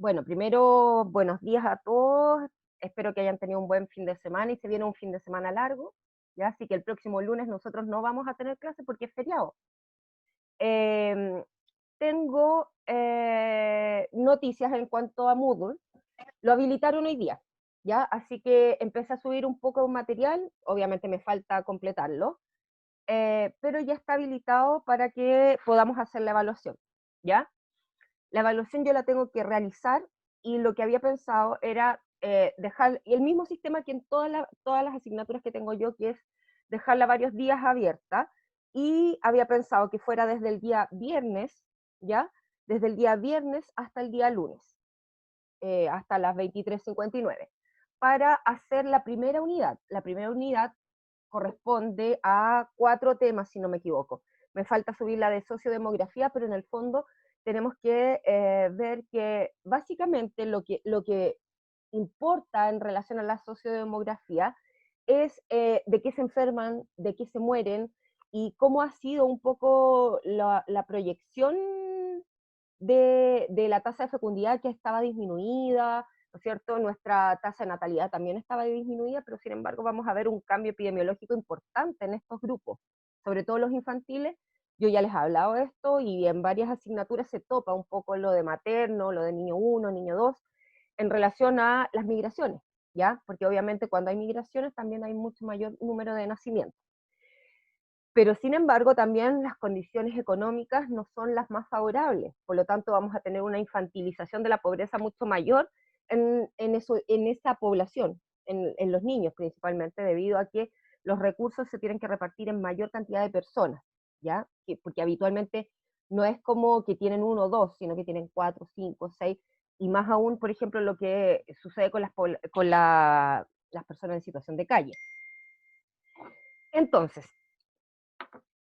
Bueno, primero, buenos días a todos. Espero que hayan tenido un buen fin de semana y se viene un fin de semana largo, ¿ya? Así que el próximo lunes nosotros no vamos a tener clase porque es feriado. Em, Tengo noticias en cuanto a Moodle. Lo habilitaron hoy día, ¿ya? Así que empecé a subir un poco de material, obviamente me falta completarlo, pero ya está habilitado para que podamos hacer la evaluación, ¿ya? La evaluación yo la tengo que realizar y lo que había pensado era dejar el mismo sistema que en todas las asignaturas que tengo yo, que es dejarla varios días abierta, y había pensado que fuera desde el día viernes, ¿ya? Desde el día viernes hasta el día lunes, hasta las 23:59, para hacer la primera unidad. La primera unidad corresponde a 4 temas, si no me equivoco. Me falta subir la de sociodemografía, pero en el fondo tenemos que ver que básicamente lo que importa en relación a la sociodemografía es de qué se enferman, de qué se mueren y cómo ha sido un poco la proyección de la tasa de fecundidad, que estaba disminuida, ¿no es cierto? Nuestra tasa de natalidad también estaba disminuida, pero sin embargo vamos a ver un cambio epidemiológico importante en estos grupos, sobre todo los infantiles. Yo ya les he hablado de esto y en varias asignaturas se topa un poco lo de materno, lo de niño 1, niño 2, en relación a las migraciones, ¿ya? Porque obviamente cuando hay migraciones también hay mucho mayor número de nacimientos. Pero sin embargo también las condiciones económicas no son las más favorables, por lo tanto vamos a tener una infantilización de la pobreza mucho mayor en esa población, en los niños principalmente, debido a que los recursos se tienen que repartir en mayor cantidad de personas, ¿ya? Porque habitualmente no es como que tienen uno o dos, sino que tienen 4, 5, 6, y más aún, por ejemplo, lo que sucede las personas en situación de calle. Entonces,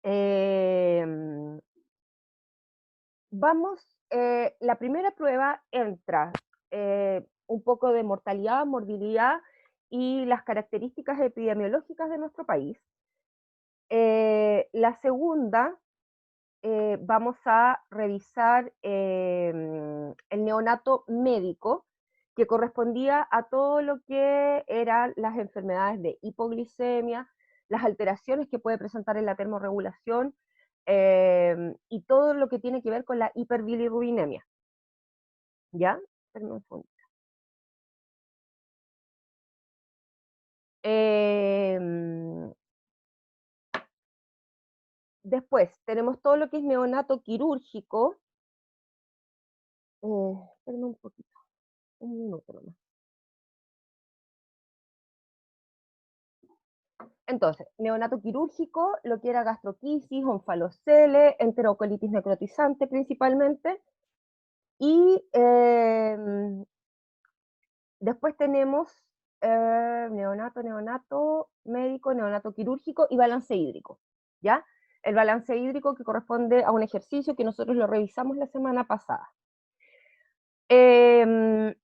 eh, la primera prueba entra un poco de mortalidad, morbilidad y las características epidemiológicas de nuestro país. La segunda, vamos a revisar el neonato médico, que correspondía a todo lo que eran las enfermedades de hipoglicemia, las alteraciones que puede presentar en la termorregulación, y todo lo que tiene que ver con la hiperbilirrubinemia. ¿Ya? Espérame un segundo. Después tenemos todo lo que es neonato quirúrgico. Espérame un poquito, un minuto nomás. Entonces, neonato quirúrgico, lo que era gastroquisis, onfalocele, enterocolitis necrotizante principalmente. Y después tenemos neonato médico, neonato quirúrgico y balance hídrico, ¿ya? El balance hídrico que corresponde a un ejercicio que nosotros lo revisamos la semana pasada. El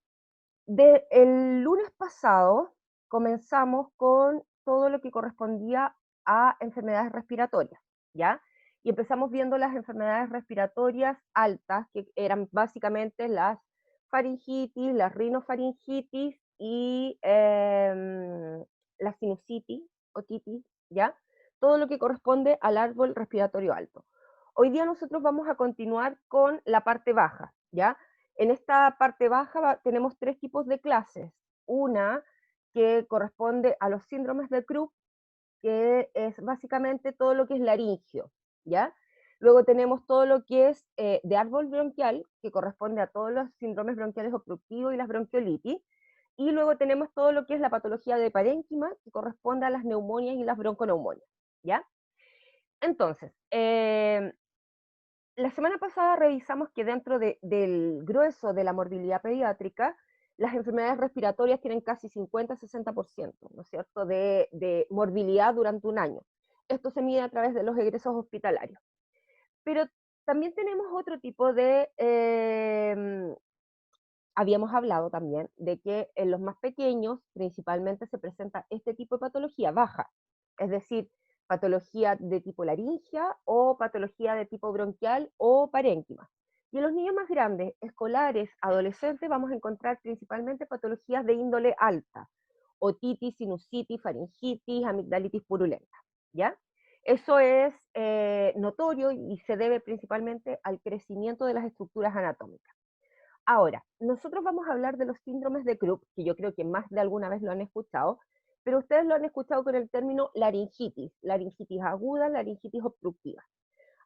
lunes pasado comenzamos con todo lo que correspondía a enfermedades respiratorias, ¿ya? Y empezamos viendo las enfermedades respiratorias altas, que eran básicamente las faringitis, las rinofaringitis y la sinusitis, otitis, ¿ya? Todo lo que corresponde al árbol respiratorio alto. Hoy día nosotros vamos a continuar con la parte baja, ¿ya? En esta parte baja tenemos 3 tipos de clases. Una que corresponde a los síndromes de Krupp, que es básicamente todo lo que es laringio, ¿ya? Luego tenemos todo lo que es de árbol bronquial, que corresponde a todos los síndromes bronquiales obstructivos y las bronquiolitis. Y luego tenemos todo lo que es la patología de parénquima, que corresponde a las neumonias y las bronconeumonias, ¿ya? Entonces, la semana pasada revisamos que dentro del grueso de la morbilidad pediátrica, las enfermedades respiratorias tienen casi 50-60%, ¿no es cierto?, de morbilidad durante un año. Esto se mide a través de los egresos hospitalarios. Pero también tenemos otro tipo habíamos hablado también de que en los más pequeños principalmente se presenta este tipo de patología baja, es decir, patología de tipo laringia o patología de tipo bronquial o parénquima. Y en los niños más grandes, escolares, adolescentes, vamos a encontrar principalmente patologías de índole alta, otitis, sinusitis, faringitis, amigdalitis purulenta, ¿ya? Eso es notorio y se debe principalmente al crecimiento de las estructuras anatómicas. Ahora, nosotros vamos a hablar de los síndromes de Krupp, que yo creo que más de alguna vez lo han escuchado, pero ustedes lo han escuchado con el término laringitis aguda, laringitis obstructiva.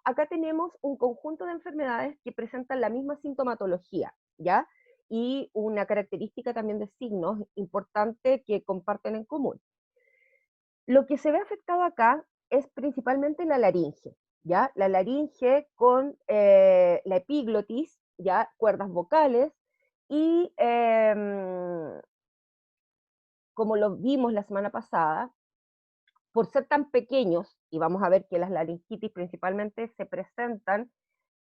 Acá tenemos un conjunto de enfermedades que presentan la misma sintomatología, ¿ya? Y una característica también de signos importante que comparten en común. Lo que se ve afectado acá es principalmente la laringe, ¿ya? La laringe con la epiglotis, ¿ya? Cuerdas vocales, y como lo vimos la semana pasada, por ser tan pequeños, y vamos a ver que las laringitis principalmente se presentan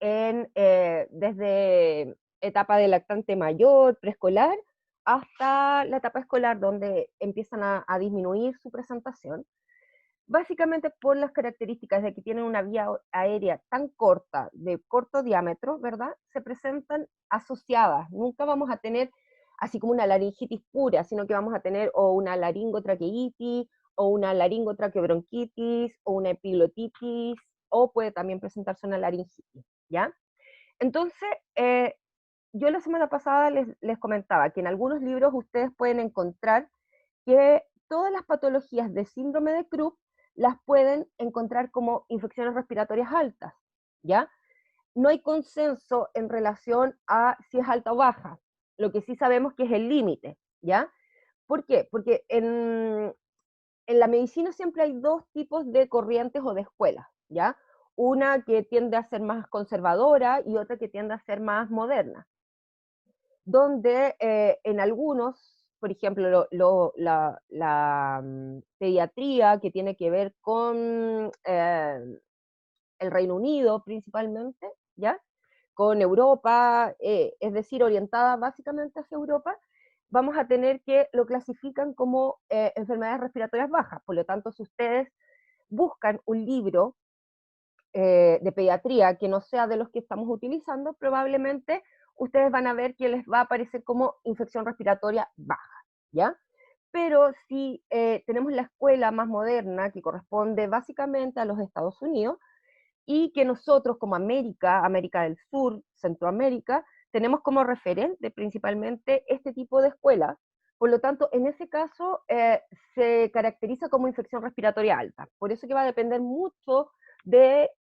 desde etapa de lactante mayor, preescolar, hasta la etapa escolar, donde empiezan a disminuir su presentación, básicamente por las características de que tienen una vía aérea tan corta, de corto diámetro, ¿verdad? Se presentan asociadas. Nunca vamos a tener así como una laringitis pura, sino que vamos a tener o una laringotraqueitis, o una laringotraqueobronquitis, o una epiglotitis, o puede también presentarse una laringitis, ¿ya? Entonces, yo la semana pasada les comentaba que en algunos libros ustedes pueden encontrar que todas las patologías de síndrome de Krupp las pueden encontrar como infecciones respiratorias altas, ¿ya? No hay consenso en relación a si es alta o baja, lo que sí sabemos que es el límite, ¿ya? ¿Por qué? Porque en la medicina siempre hay dos tipos de corrientes o de escuelas, ¿ya? Una que tiende a ser más conservadora y otra que tiende a ser más moderna, donde en algunos, por ejemplo, pediatría que tiene que ver con el Reino Unido principalmente, ¿ya? Con Europa, es decir, orientada básicamente hacia Europa, vamos a tener que lo clasifican como enfermedades respiratorias bajas. Por lo tanto, si ustedes buscan un libro de pediatría que no sea de los que estamos utilizando, probablemente ustedes van a ver que les va a aparecer como infección respiratoria baja, ¿ya? Pero si tenemos la escuela más moderna, que corresponde básicamente a los Estados Unidos, y que nosotros como América, América del Sur, Centroamérica, tenemos como referente principalmente este tipo de escuelas. Por lo tanto, en ese caso se caracteriza como infección respiratoria alta. Por eso que va a depender mucho de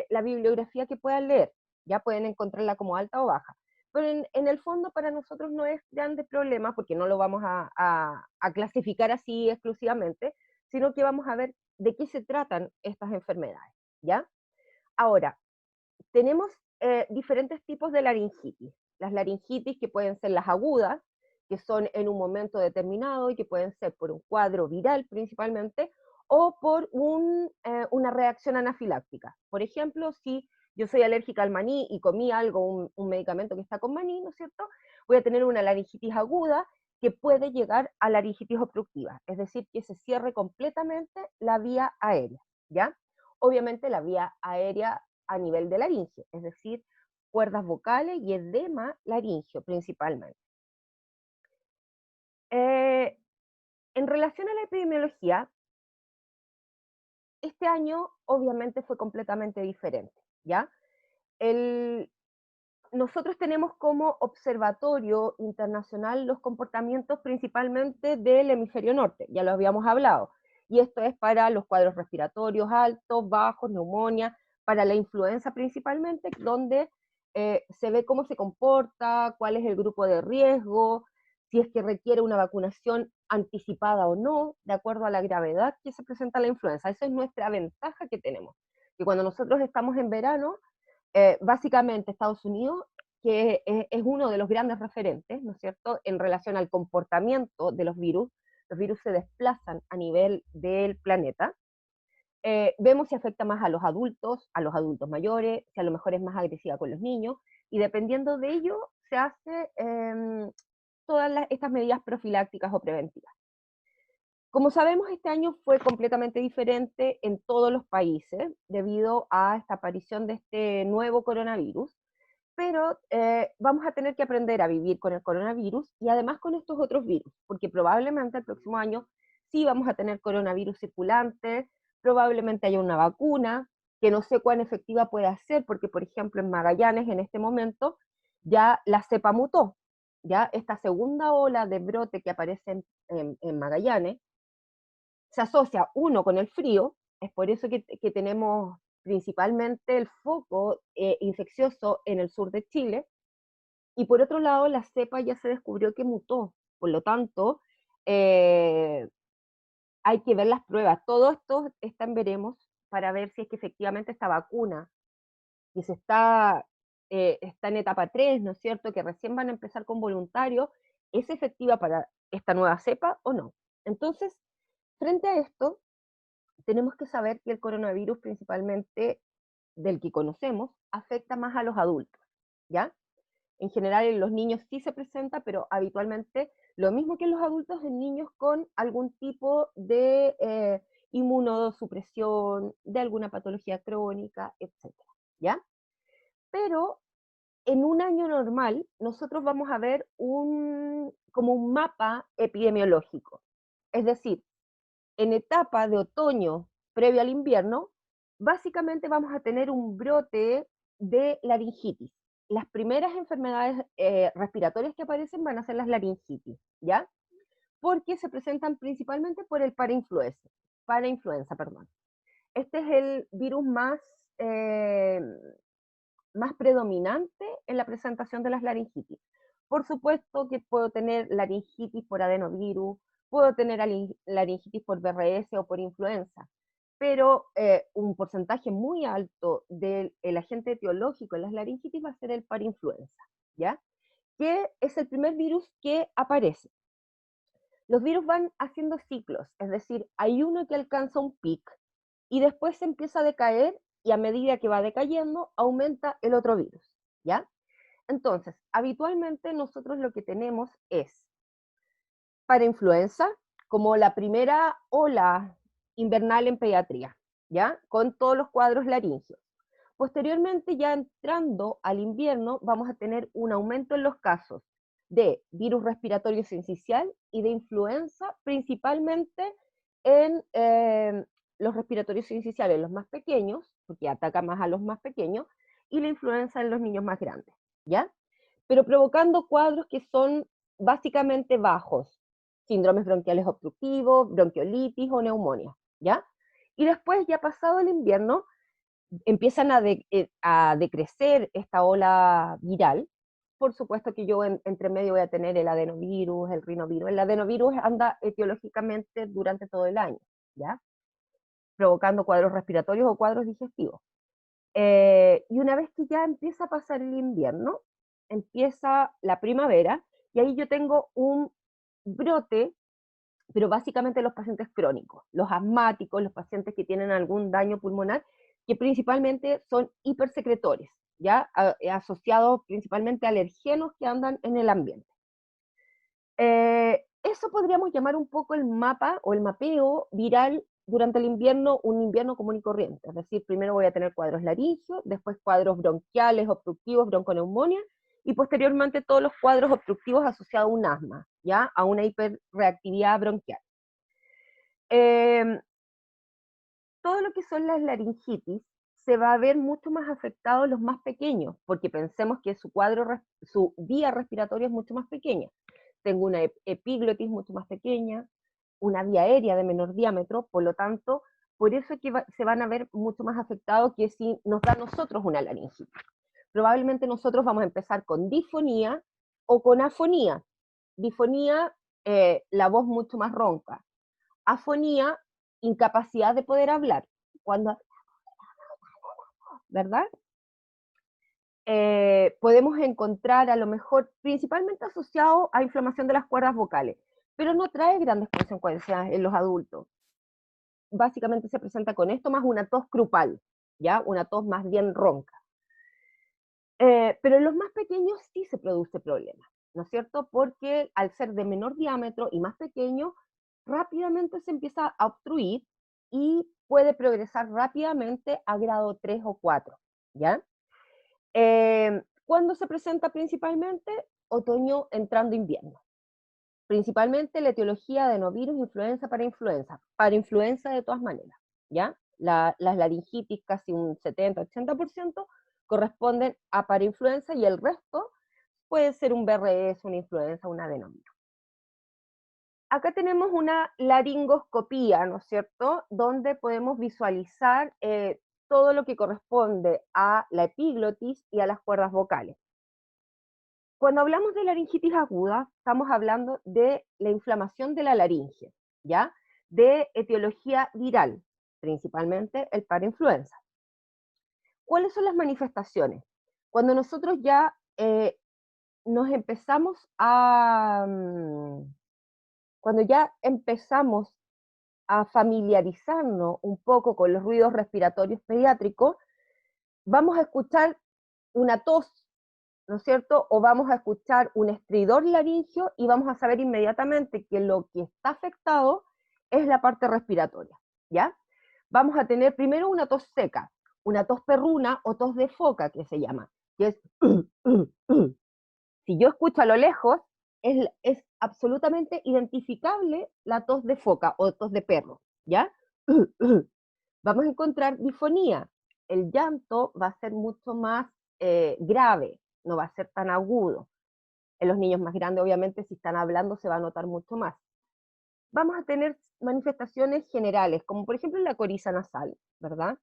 la bibliografía que puedan leer. Ya pueden encontrarla como alta o baja. Pero en el fondo para nosotros no es grande problema porque no lo vamos a clasificar así exclusivamente, sino que vamos a ver de qué se tratan estas enfermedades. ¿Ya? Ahora, tenemos diferentes tipos de laringitis. Las laringitis que pueden ser las agudas, que son en un momento determinado y que pueden ser por un cuadro viral principalmente, o por una reacción anafiláctica. Por ejemplo, si yo soy alérgica al maní y comí algo, un medicamento que está con maní, ¿no es cierto? Voy a tener una laringitis aguda que puede llegar a laringitis obstructiva, es decir, que se cierre completamente la vía aérea, ¿ya? Obviamente la vía aérea a nivel de laringe, es decir, cuerdas vocales y edema laringio principalmente. Eh, en relación a la epidemiología, este año obviamente fue completamente diferente, ¿ya? El, nosotros tenemos como observatorio internacional los comportamientos principalmente del hemisferio norte, ya lo habíamos hablado, y esto es para los cuadros respiratorios altos, bajos, neumonía, para la influenza principalmente, donde se ve cómo se comporta, cuál es el grupo de riesgo, si es que requiere una vacunación anticipada o no, de acuerdo a la gravedad que se presenta la influenza. Esa es nuestra ventaja que tenemos, que cuando nosotros estamos en verano, básicamente Estados Unidos, que es uno de los grandes referentes, ¿no es cierto?, en relación al comportamiento de los virus se desplazan a nivel del planeta, vemos si afecta más a los adultos mayores, si a lo mejor es más agresiva con los niños, y dependiendo de ello se hace todas estas medidas profilácticas o preventivas. Como sabemos, este año fue completamente diferente en todos los países debido a esta aparición de este nuevo coronavirus. pero vamos a tener que aprender a vivir con el coronavirus y además con estos otros virus, porque probablemente el próximo año sí vamos a tener coronavirus circulante, probablemente haya una vacuna, que no sé cuán efectiva puede ser, porque por ejemplo en Magallanes en este momento ya la cepa mutó, ya esta segunda ola de brote que aparece en Magallanes se asocia uno con el frío, es por eso que tenemos principalmente el foco infeccioso en el sur de Chile, y por otro lado la cepa ya se descubrió que mutó, por lo tanto eh, hay que ver las pruebas. Todo esto está en veremos para ver si es que efectivamente esta vacuna que está en etapa 3, ¿no es cierto?, que recién van a empezar con voluntarios, ¿es efectiva para esta nueva cepa o no? Entonces, frente a esto, tenemos que saber que el coronavirus, principalmente del que conocemos, afecta más a los adultos, ¿ya? En general en los niños sí se presenta, pero habitualmente lo mismo que en los adultos, en niños con algún tipo de inmunosupresión, de alguna patología crónica, etcétera, ¿ya? Pero en un año normal nosotros vamos a ver como un mapa epidemiológico. Es decir, en etapa de otoño previo al invierno, básicamente vamos a tener un brote de laringitis. Las primeras enfermedades respiratorias que aparecen van a ser las laringitis, ¿ya? Porque se presentan principalmente por el parainfluenza, perdón. Este es el virus más predominante en la presentación de las laringitis. Por supuesto que puedo tener laringitis por adenovirus, puedo tener laringitis por BRS o por influenza, pero un porcentaje muy alto del agente etiológico en las laringitis va a ser el parainfluenza, ¿ya? Que es el primer virus que aparece. Los virus van haciendo ciclos, es decir, hay uno que alcanza un pic y después se empieza a decaer y a medida que va decayendo aumenta el otro virus, ¿ya? Entonces, habitualmente nosotros lo que tenemos es para influenza como la primera ola invernal en pediatría, ¿ya? Con todos los cuadros laringios. Posteriormente, ya entrando al invierno, vamos a tener un aumento en los casos de virus respiratorio sincicial y de influenza, principalmente en los respiratorios sinciciales, los más pequeños, porque ataca más a los más pequeños, y la influenza en los niños más grandes, ¿ya? Pero provocando cuadros que son básicamente bajos, síndromes bronquiales obstructivos, bronquiolitis o neumonía, ¿ya? Y después, ya pasado el invierno, empiezan a decrecer esta ola viral. Por supuesto que yo entre medio voy a tener el adenovirus, el rinovirus. El adenovirus anda etiológicamente durante todo el año, ¿ya? Provocando cuadros respiratorios o cuadros digestivos. Y una vez que ya empieza a pasar el invierno, empieza la primavera, y ahí yo tengo un brote, pero básicamente los pacientes crónicos, los asmáticos, los pacientes que tienen algún daño pulmonar, que principalmente son hipersecretores, ¿ya? Asociados principalmente a alergenos que andan en el ambiente. Eso podríamos llamar un poco el mapa o el mapeo viral durante el invierno, un invierno común y corriente. Es decir, primero voy a tener cuadros laringios, después cuadros bronquiales, obstructivos, bronconeumonía, y posteriormente todos los cuadros obstructivos asociados a un asma, ¿ya? A una hiperreactividad bronquial. Eh, Todo lo que son las laringitis se va a ver mucho más afectado los más pequeños, porque pensemos que su vía respiratoria es mucho más pequeña. Tengo una epiglotis mucho más pequeña, una vía aérea de menor diámetro, por lo tanto, por eso es que se van a ver mucho más afectados que si nos da a nosotros una laringitis. Probablemente nosotros vamos a empezar con disfonía o con afonía. Disfonía, la voz mucho más ronca. Afonía, incapacidad de poder hablar. Cuando, ¿verdad? Podemos encontrar a lo mejor principalmente asociado a inflamación de las cuerdas vocales, pero no trae grandes consecuencias en los adultos. Básicamente se presenta con esto más una tos grupal, ¿ya? Una tos más bien ronca. Pero en los más pequeños sí se produce problema, ¿no es cierto? Porque al ser de menor diámetro y más pequeño, rápidamente se empieza a obstruir y puede progresar rápidamente a grado 3 o 4, ¿ya? ¿Cuándo se presenta principalmente? Otoño entrando invierno. Principalmente la etiología de adenovirus influenza, para influenza de todas maneras, ¿ya? Las laringitis, casi un 70-80%, corresponden a parainfluenza y el resto puede ser un BRS, una influenza, un adenovirus. Acá tenemos una laringoscopía, ¿no es cierto?, donde podemos visualizar todo lo que corresponde a la epiglotis y a las cuerdas vocales. Cuando hablamos de laringitis aguda, estamos hablando de la inflamación de la laringe, ¿ya? De etiología viral, principalmente el parainfluenza. ¿Cuáles son las manifestaciones? Cuando nosotros ya nos empezamos a... cuando ya empezamos a familiarizarnos un poco con los ruidos respiratorios pediátricos, vamos a escuchar una tos, ¿no es cierto? O vamos a escuchar un estridor laringio y vamos a saber inmediatamente que lo que está afectado es la parte respiratoria, ¿ya? Vamos a tener primero una tos seca, una tos perruna o tos de foca, que se llama, que es... Si yo escucho a lo lejos, es absolutamente identificable la tos de foca o tos de perro, ¿ya? Vamos a encontrar difonía. El llanto va a ser mucho más grave, no va a ser tan agudo. En los niños más grandes, obviamente, si están hablando, se va a notar mucho más. Vamos a tener manifestaciones generales, como por ejemplo la coriza nasal, ¿verdad?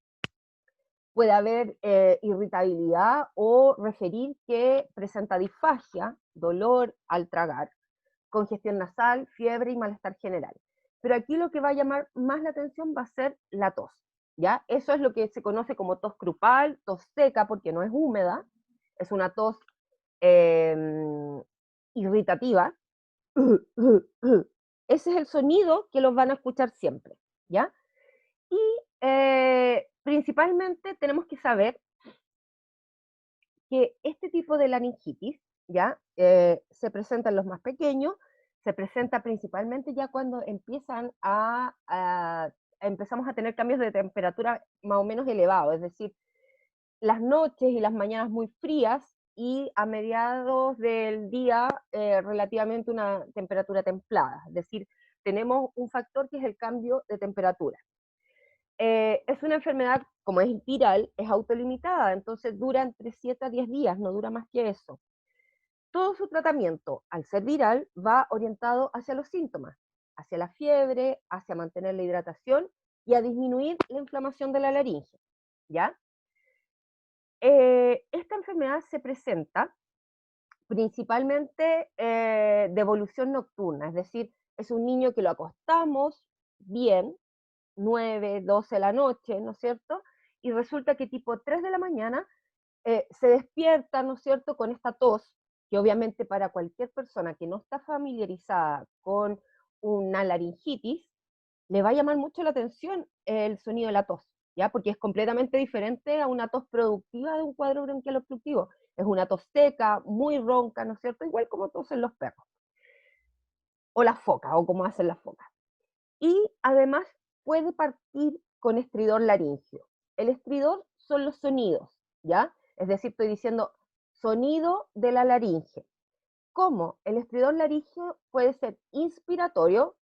Puede haber irritabilidad o referir que presenta disfagia, dolor al tragar, congestión nasal, fiebre y malestar general. Pero aquí lo que va a llamar más la atención va a ser la tos, ¿ya? Eso es lo que se conoce como tos grupal, tos seca, porque no es húmeda, es una tos irritativa. Ese es el sonido que los van a escuchar siempre, ¿ya? Y principalmente tenemos que saber que este tipo de laringitis, ¿ya? Se presenta en los más pequeños, se presenta principalmente ya cuando empezamos a tener cambios de temperatura más o menos elevados, es decir, las noches y las mañanas muy frías y a mediados del día relativamente una temperatura templada, es decir, tenemos un factor que es el cambio de temperatura. Es una enfermedad, como es viral, es autolimitada, entonces dura entre 7 a 10 días, no dura más que eso. Todo su tratamiento, al ser viral, va orientado hacia los síntomas, hacia la fiebre, hacia mantener la hidratación y a disminuir la inflamación de la laringe, ¿ya? Esta enfermedad se presenta principalmente de evolución nocturna, es decir, es un niño que lo acostamos bien, 9, 12 de la noche, ¿no es cierto? Y resulta que tipo 3 de la mañana se despierta, ¿no es cierto?, con esta tos, que obviamente para cualquier persona que no está familiarizada con una laringitis, le va a llamar mucho la atención el sonido de la tos, ¿ya? Porque es completamente diferente a una tos productiva de un cuadro bronquial obstructivo. Es una tos seca, muy ronca, ¿no es cierto? Igual como tosen los perros, o las focas, o como hacen las focas. Y además puede partir con estridor laringio. El estridor son los sonidos, ¿ya? Es decir, estoy diciendo sonido de la laringe. ¿Cómo? El estridor laringio puede ser inspiratorio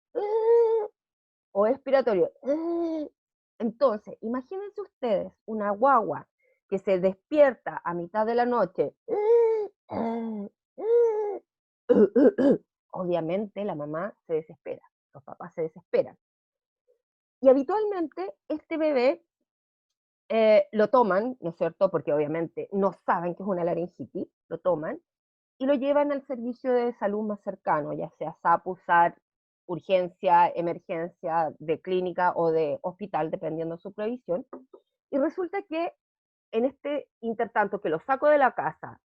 o expiratorio. Entonces, imagínense ustedes una guagua que se despierta a mitad de la noche. Obviamente la mamá se desespera, los papás se desesperan. Y habitualmente este bebé lo toman, ¿no es cierto? Porque obviamente no saben que es una laringitis, lo toman y lo llevan al servicio de salud más cercano, ya sea SAPU, SAR, urgencia, emergencia, de clínica o de hospital, dependiendo de su previsión. Y resulta que en este intertanto que lo saco de la casa,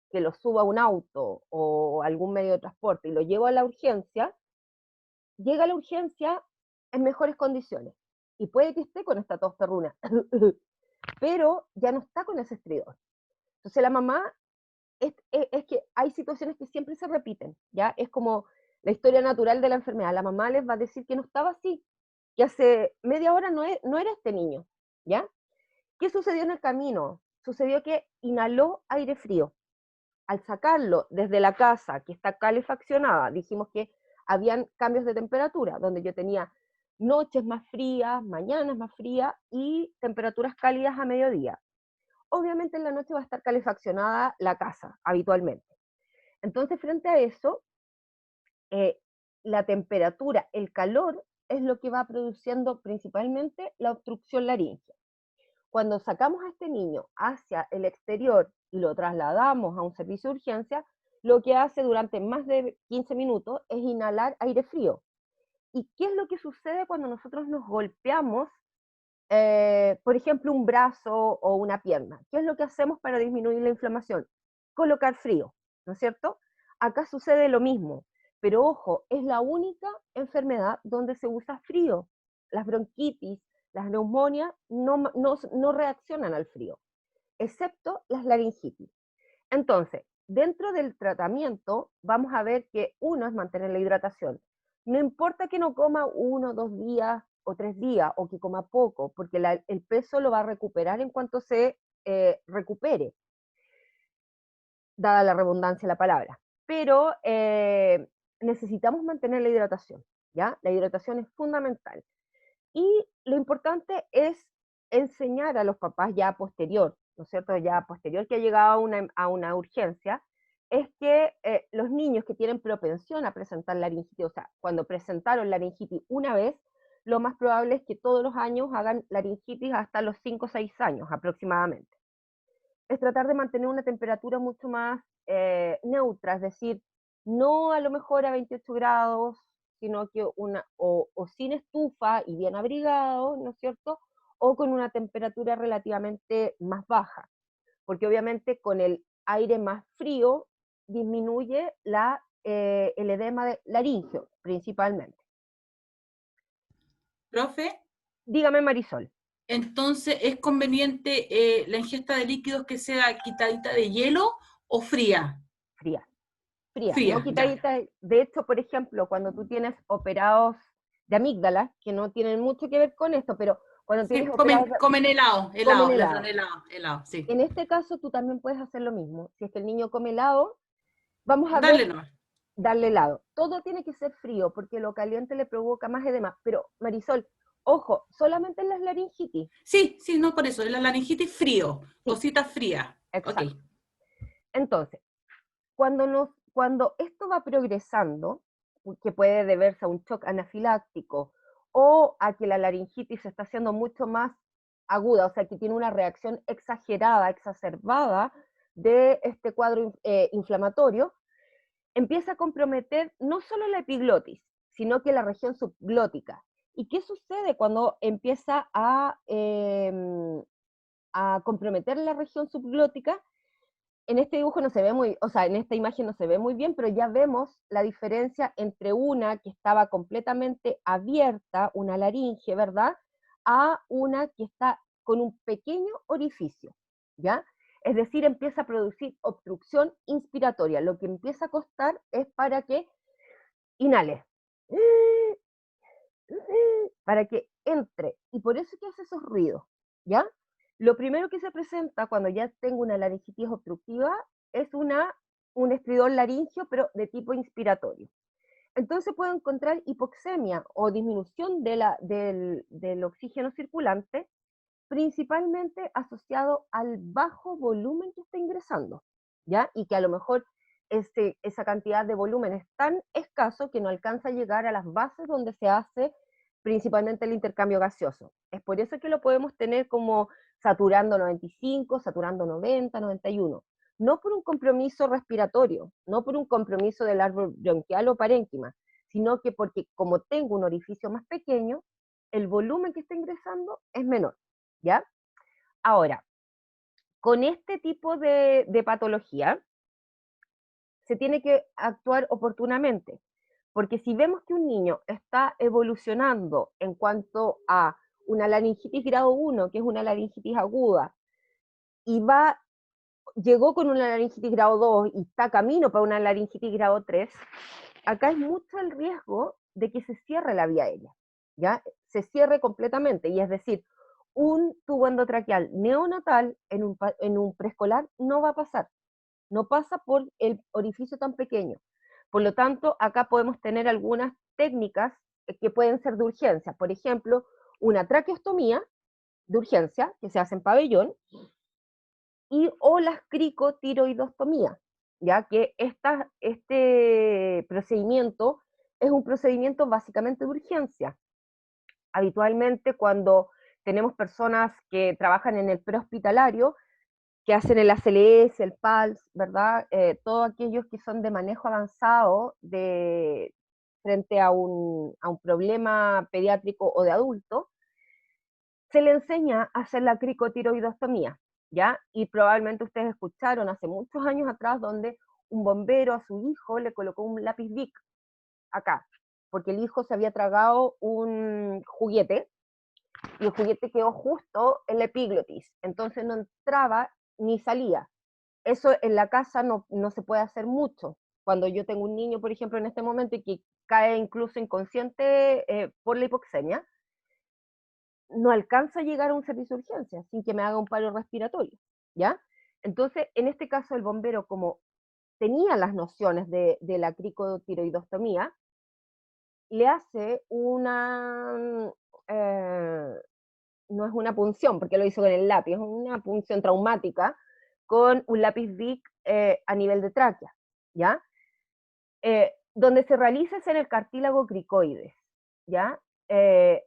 que lo subo a un auto o algún medio de transporte y lo llevo a la urgencia, llega a la urgencia en mejores condiciones. Y puede que esté con esta tos perruna, pero ya no está con ese estridor. Entonces la mamá, es que hay situaciones que siempre se repiten, ¿ya? Es como la historia natural de la enfermedad. La mamá les va a decir que no estaba así, que hace media hora no era este niño, ¿ya? ¿Qué sucedió en el camino? Sucedió que inhaló aire frío, al sacarlo desde la casa que está calefaccionada, dijimos que habían cambios de temperatura, donde yo tenía noches más frías, mañanas más frías y temperaturas cálidas a mediodía. Obviamente en la noche va a estar calefaccionada la casa, habitualmente. Entonces, frente a eso, eh, la temperatura, el calor, es lo que va produciendo principalmente la obstrucción laríngea. Cuando sacamos a este niño hacia el exterior y lo trasladamos a un servicio de urgencia, lo que hace durante más de 15 minutos es inhalar aire frío. ¿Y qué es lo que sucede cuando nosotros nos golpeamos, por ejemplo, un brazo o una pierna? ¿Qué es lo que hacemos para disminuir la inflamación? Colocar frío, ¿no es cierto? Acá sucede lo mismo, pero ojo, es la única enfermedad donde se usa frío. Las bronquitis, las neumonias no reaccionan al frío, excepto las laringitis. Entonces, dentro del tratamiento, vamos a ver que uno es mantener la hidratación. No importa que no coma 1, 2 días o 3 días, o que coma poco, porque el peso lo va a recuperar en cuanto se recupere, dada la redundancia de la palabra. Pero necesitamos mantener la hidratación, ¿ya? La hidratación es fundamental. Y lo importante es enseñar a los papás ya posterior, ¿no es cierto? Ya posterior que ha llegado a una urgencia, es que los niños que tienen propensión a presentar laringitis, o sea, cuando presentaron laringitis una vez, lo más probable es que todos los años hagan laringitis hasta los 5 o 6 años aproximadamente. Es tratar de mantener una temperatura mucho más neutra, es decir, no a lo mejor a 28 grados, sino que o sin estufa y bien abrigado, ¿no es cierto? O con una temperatura relativamente más baja, porque obviamente con el aire más frío disminuye el edema de laringio, principalmente. Profe, Dígame, Marisol. entonces, ¿es conveniente la ingesta de líquidos que sea quitadita de hielo o fría? Fría, fría, no Fría, ya. quitadita. De hecho, por ejemplo, cuando tú tienes operados de amígdalas, que no tienen mucho que ver con esto, pero cuando tienes Sí, operados, comen helado, comen helado, les dan helado. helado, helado, sí. En este caso, tú también puedes hacer lo mismo. Si es que el niño come helado, vamos a ver, Dale nomás. darle helado. Todo tiene que ser frío, porque lo caliente le provoca más edema. Pero, Marisol, ojo, solamente en las laringitis. Sí, sí, no por eso, la laringitis frío, Sí, cositas frías. Ok. exacto. Entonces, cuando esto va progresando, que puede deberse a un shock anafiláctico o a que la laringitis se está haciendo mucho más aguda, o sea, que tiene una reacción exagerada, exacerbada de este cuadro inflamatorio, empieza a comprometer no solo la epiglotis, sino que la región subglótica. ¿Y qué sucede cuando empieza a comprometer la región subglótica? En este dibujo no se ve muy, o sea, en esta imagen no se ve muy bien, pero ya vemos la diferencia entre una que estaba completamente abierta, una laringe, ¿verdad? A una que está con un pequeño orificio, ¿ya? Es decir, empieza a producir obstrucción inspiratoria. Lo que empieza a costar es para que inhale, para que entre. Y por eso es que hace esos ruidos, ¿ya? Lo primero que se presenta cuando ya tengo una laringitis obstructiva es un estridor laringio, pero de tipo inspiratorio. Entonces puedo encontrar hipoxemia o disminución del oxígeno circulante, principalmente asociado al bajo volumen que está ingresando, ¿ya? Y que a lo mejor esa cantidad de volumen es tan escaso que no alcanza a llegar a las bases donde se hace principalmente el intercambio gaseoso. Es por eso que lo podemos tener como saturando 95, saturando 90, 91. No por un compromiso respiratorio, no por un compromiso del árbol bronquial o parénquima, sino que porque como tengo un orificio más pequeño, el volumen que está ingresando es menor, ¿ya? Ahora, con este tipo de patología, se tiene que actuar oportunamente, porque si vemos que un niño está evolucionando en cuanto a una laringitis grado 1, que es una laringitis aguda, y llegó con una laringitis grado 2 y está camino para una laringitis grado 3, acá es mucho el riesgo de que se cierre la vía aérea, ¿ya? Se cierre completamente, y es decir, un tubo endotraqueal neonatal en un preescolar no va a pasar, no pasa por el orificio tan pequeño. Por lo tanto, acá podemos tener algunas técnicas que pueden ser de urgencia. Por ejemplo, una traqueostomía de urgencia, que se hace en pabellón, y o las cricotiroidostomías, ya que este procedimiento es un procedimiento básicamente de urgencia. Habitualmente cuando tenemos personas que trabajan en el prehospitalario, que hacen el ACLS, el PALS, ¿verdad? Todos aquellos que son de manejo avanzado frente a un problema pediátrico o de adulto, se le enseña a hacer la cricotiroidostomía, ¿ya? Y probablemente ustedes escucharon hace muchos años atrás donde un bombero a su hijo le colocó un lápiz Bic acá, porque el hijo se había tragado un juguete y el juguete quedó justo en la epiglotis, entonces no entraba ni salía. Eso en la casa no se puede hacer mucho. Cuando yo tengo un niño, por ejemplo, en este momento y que cae incluso inconsciente por la hipoxemia, no alcanzo a llegar a un servicio de urgencia sin que me haga un paro respiratorio, ¿ya? Entonces, en este caso, el bombero, como tenía las nociones de la cricotiroidostomía, le hace eh, no es una punción, porque lo hizo con el lápiz, es una punción traumática con un lápiz Bic a nivel de tráquea, ¿ya? Donde se realiza es en el cartílago cricoides, ¿ya?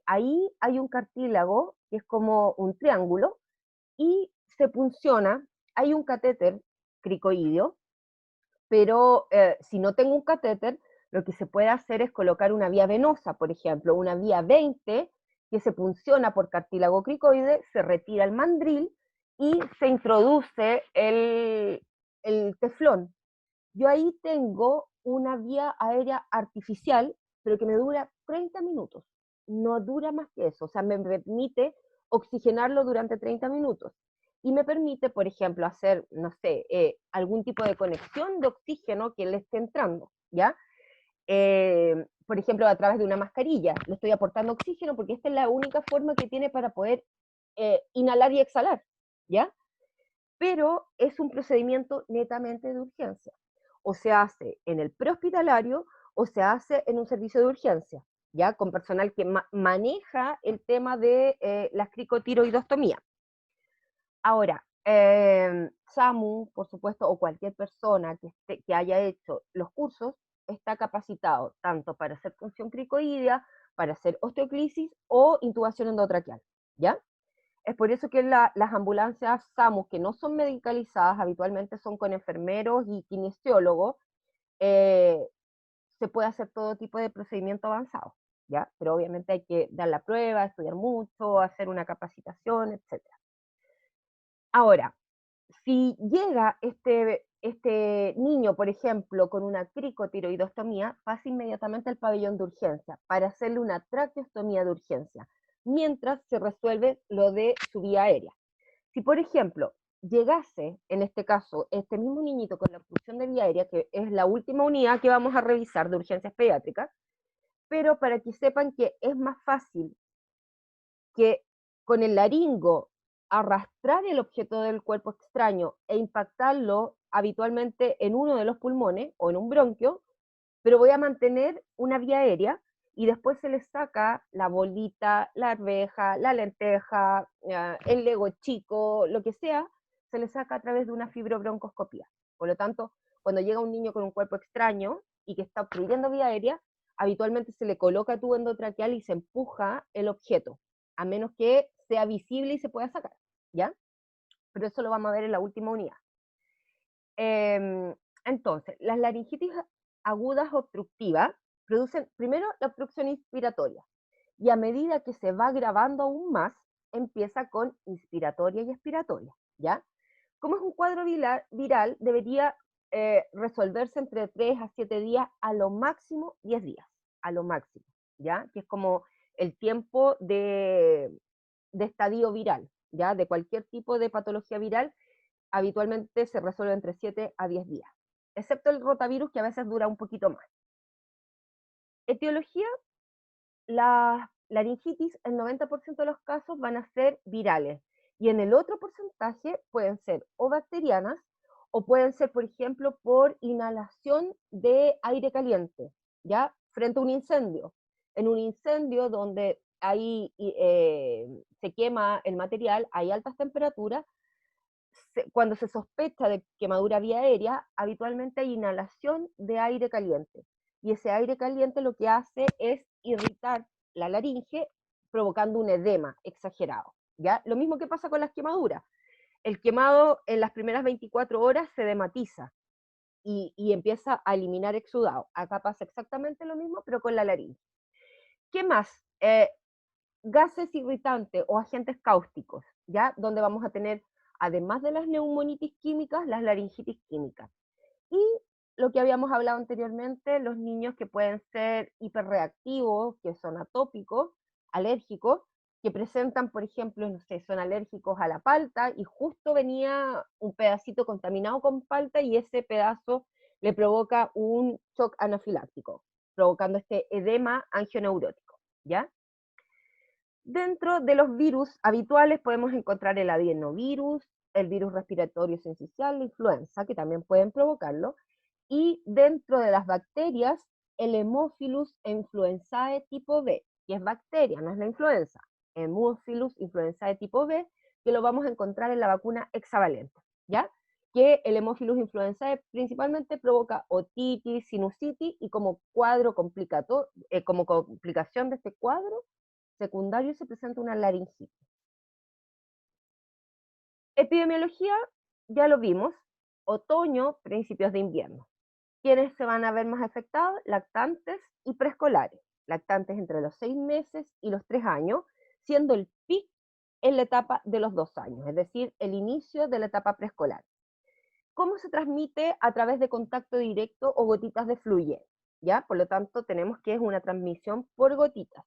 Ahí hay un cartílago que es como un triángulo y se punciona, hay un catéter cricoideo, pero si no tengo un catéter, lo que se puede hacer es colocar una vía venosa, por ejemplo, una vía 20 que se punciona por cartílago cricoide, se retira el mandril y se introduce el teflón. Yo ahí tengo una vía aérea artificial, pero que me dura 30 minutos. No dura más que eso. O sea, me permite oxigenarlo durante 30 minutos. Y me permite, por ejemplo, hacer, no sé, algún tipo de conexión de oxígeno que le esté entrando, ¿ya? Por ejemplo, a través de una mascarilla. Le estoy aportando oxígeno porque esta es la única forma que tiene para poder inhalar y exhalar, ¿ya? Pero es un procedimiento netamente de urgencia. O se hace en el prehospitalario o se hace en un servicio de urgencia, ya con personal que maneja el tema de la cricotiroidostomía. Ahora, SAMU, por supuesto, o cualquier persona que haya hecho los cursos, está capacitado tanto para hacer función cricoidea, para hacer osteoclisis o intubación endotraqueal, ¿ya? Es por eso que las ambulancias SAMU, que no son medicalizadas, habitualmente son con enfermeros y kinesiólogos, eh, se puede hacer todo tipo de procedimiento avanzado, ¿ya? Pero obviamente hay que dar la prueba, estudiar mucho, hacer una capacitación, etcétera. Ahora, si llega este niño, por ejemplo, con una cricotiroidostomía, pasa inmediatamente al pabellón de urgencia para hacerle una traqueostomía de urgencia, mientras se resuelve lo de su vía aérea. Si, por ejemplo, llegase, en este caso, este mismo niñito con la obstrucción de vía aérea, que es la última unidad que vamos a revisar de urgencias pediátricas, pero para que sepan que es más fácil que con el laringo arrastrar el objeto del cuerpo extraño e impactarlo habitualmente en uno de los pulmones o en un bronquio, pero voy a mantener una vía aérea y después se le saca la bolita, la arveja, la lenteja, el lego chico, lo que sea, se le saca a través de una fibrobroncoscopía. Por lo tanto, cuando llega un niño con un cuerpo extraño y que está obstruyendo vía aérea, habitualmente se le coloca tubo endotraqueal y se empuja el objeto, a menos que sea visible y se pueda sacar, ¿ya? Pero eso lo vamos a ver en la última unidad. Entonces, las laringitis agudas obstructivas producen primero la obstrucción inspiratoria y a medida que se va agravando aún más, empieza con inspiratoria y expiratoria, ¿ya? Como es un cuadro viral, debería resolverse entre 3 a 7 días, a lo máximo 10 días, a lo máximo, ¿ya? Que es como el tiempo de estadio viral, ¿ya? De cualquier tipo de patología viral, habitualmente se resuelve entre 7 a 10 días, excepto el rotavirus que a veces dura un poquito más. Etiología, la laringitis, el 90% de los casos van a ser virales y en el otro porcentaje pueden ser o bacterianas o pueden ser, por ejemplo, por inhalación de aire caliente, ¿ya? Frente a un incendio. En un incendio donde ahí se quema el material, hay altas temperaturas, cuando se sospecha de quemadura vía aérea, habitualmente hay inhalación de aire caliente. Y ese aire caliente lo que hace es irritar la laringe, provocando un edema exagerado. ¿Ya? Lo mismo que pasa con las quemaduras. El quemado en las primeras 24 horas se dematiza y empieza a eliminar exudado. Acá pasa exactamente lo mismo, pero con la laringe. ¿Qué más? Gases irritantes o agentes cáusticos, ¿ya? Donde vamos a tener, además de las neumonitis químicas, las laringitis químicas. Y lo que habíamos hablado anteriormente, los niños que pueden ser hiperreactivos, que son atópicos, alérgicos, que presentan, por ejemplo, no sé, son alérgicos a la palta y justo venía un pedacito contaminado con palta y ese pedazo le provoca un shock anafiláctico, provocando este edema angioneurótico, ¿ya? Dentro de los virus habituales podemos encontrar el adenovirus, el virus respiratorio sincicial, la influenza, que también pueden provocarlo, y dentro de las bacterias, el Haemophilus influenzae tipo B, que es bacteria, no es la influenza. Haemophilus influenzae tipo B, que lo vamos a encontrar en la vacuna hexavalente, ¿ya? Que el Haemophilus influenzae principalmente provoca otitis, sinusitis, y como cuadro como complicación de este cuadro secundario se presenta una laringitis. Epidemiología, ya lo vimos, otoño, principios de invierno. ¿Quiénes se van a ver más afectados? Lactantes y preescolares. Lactantes entre los 6 meses y los 3 años, siendo el pic en la etapa de los 2 años, es decir, el inicio de la etapa preescolar. ¿Cómo se transmite? A través de contacto directo o gotitas de fluye, ¿ya? Por lo tanto, tenemos que es una transmisión por gotitas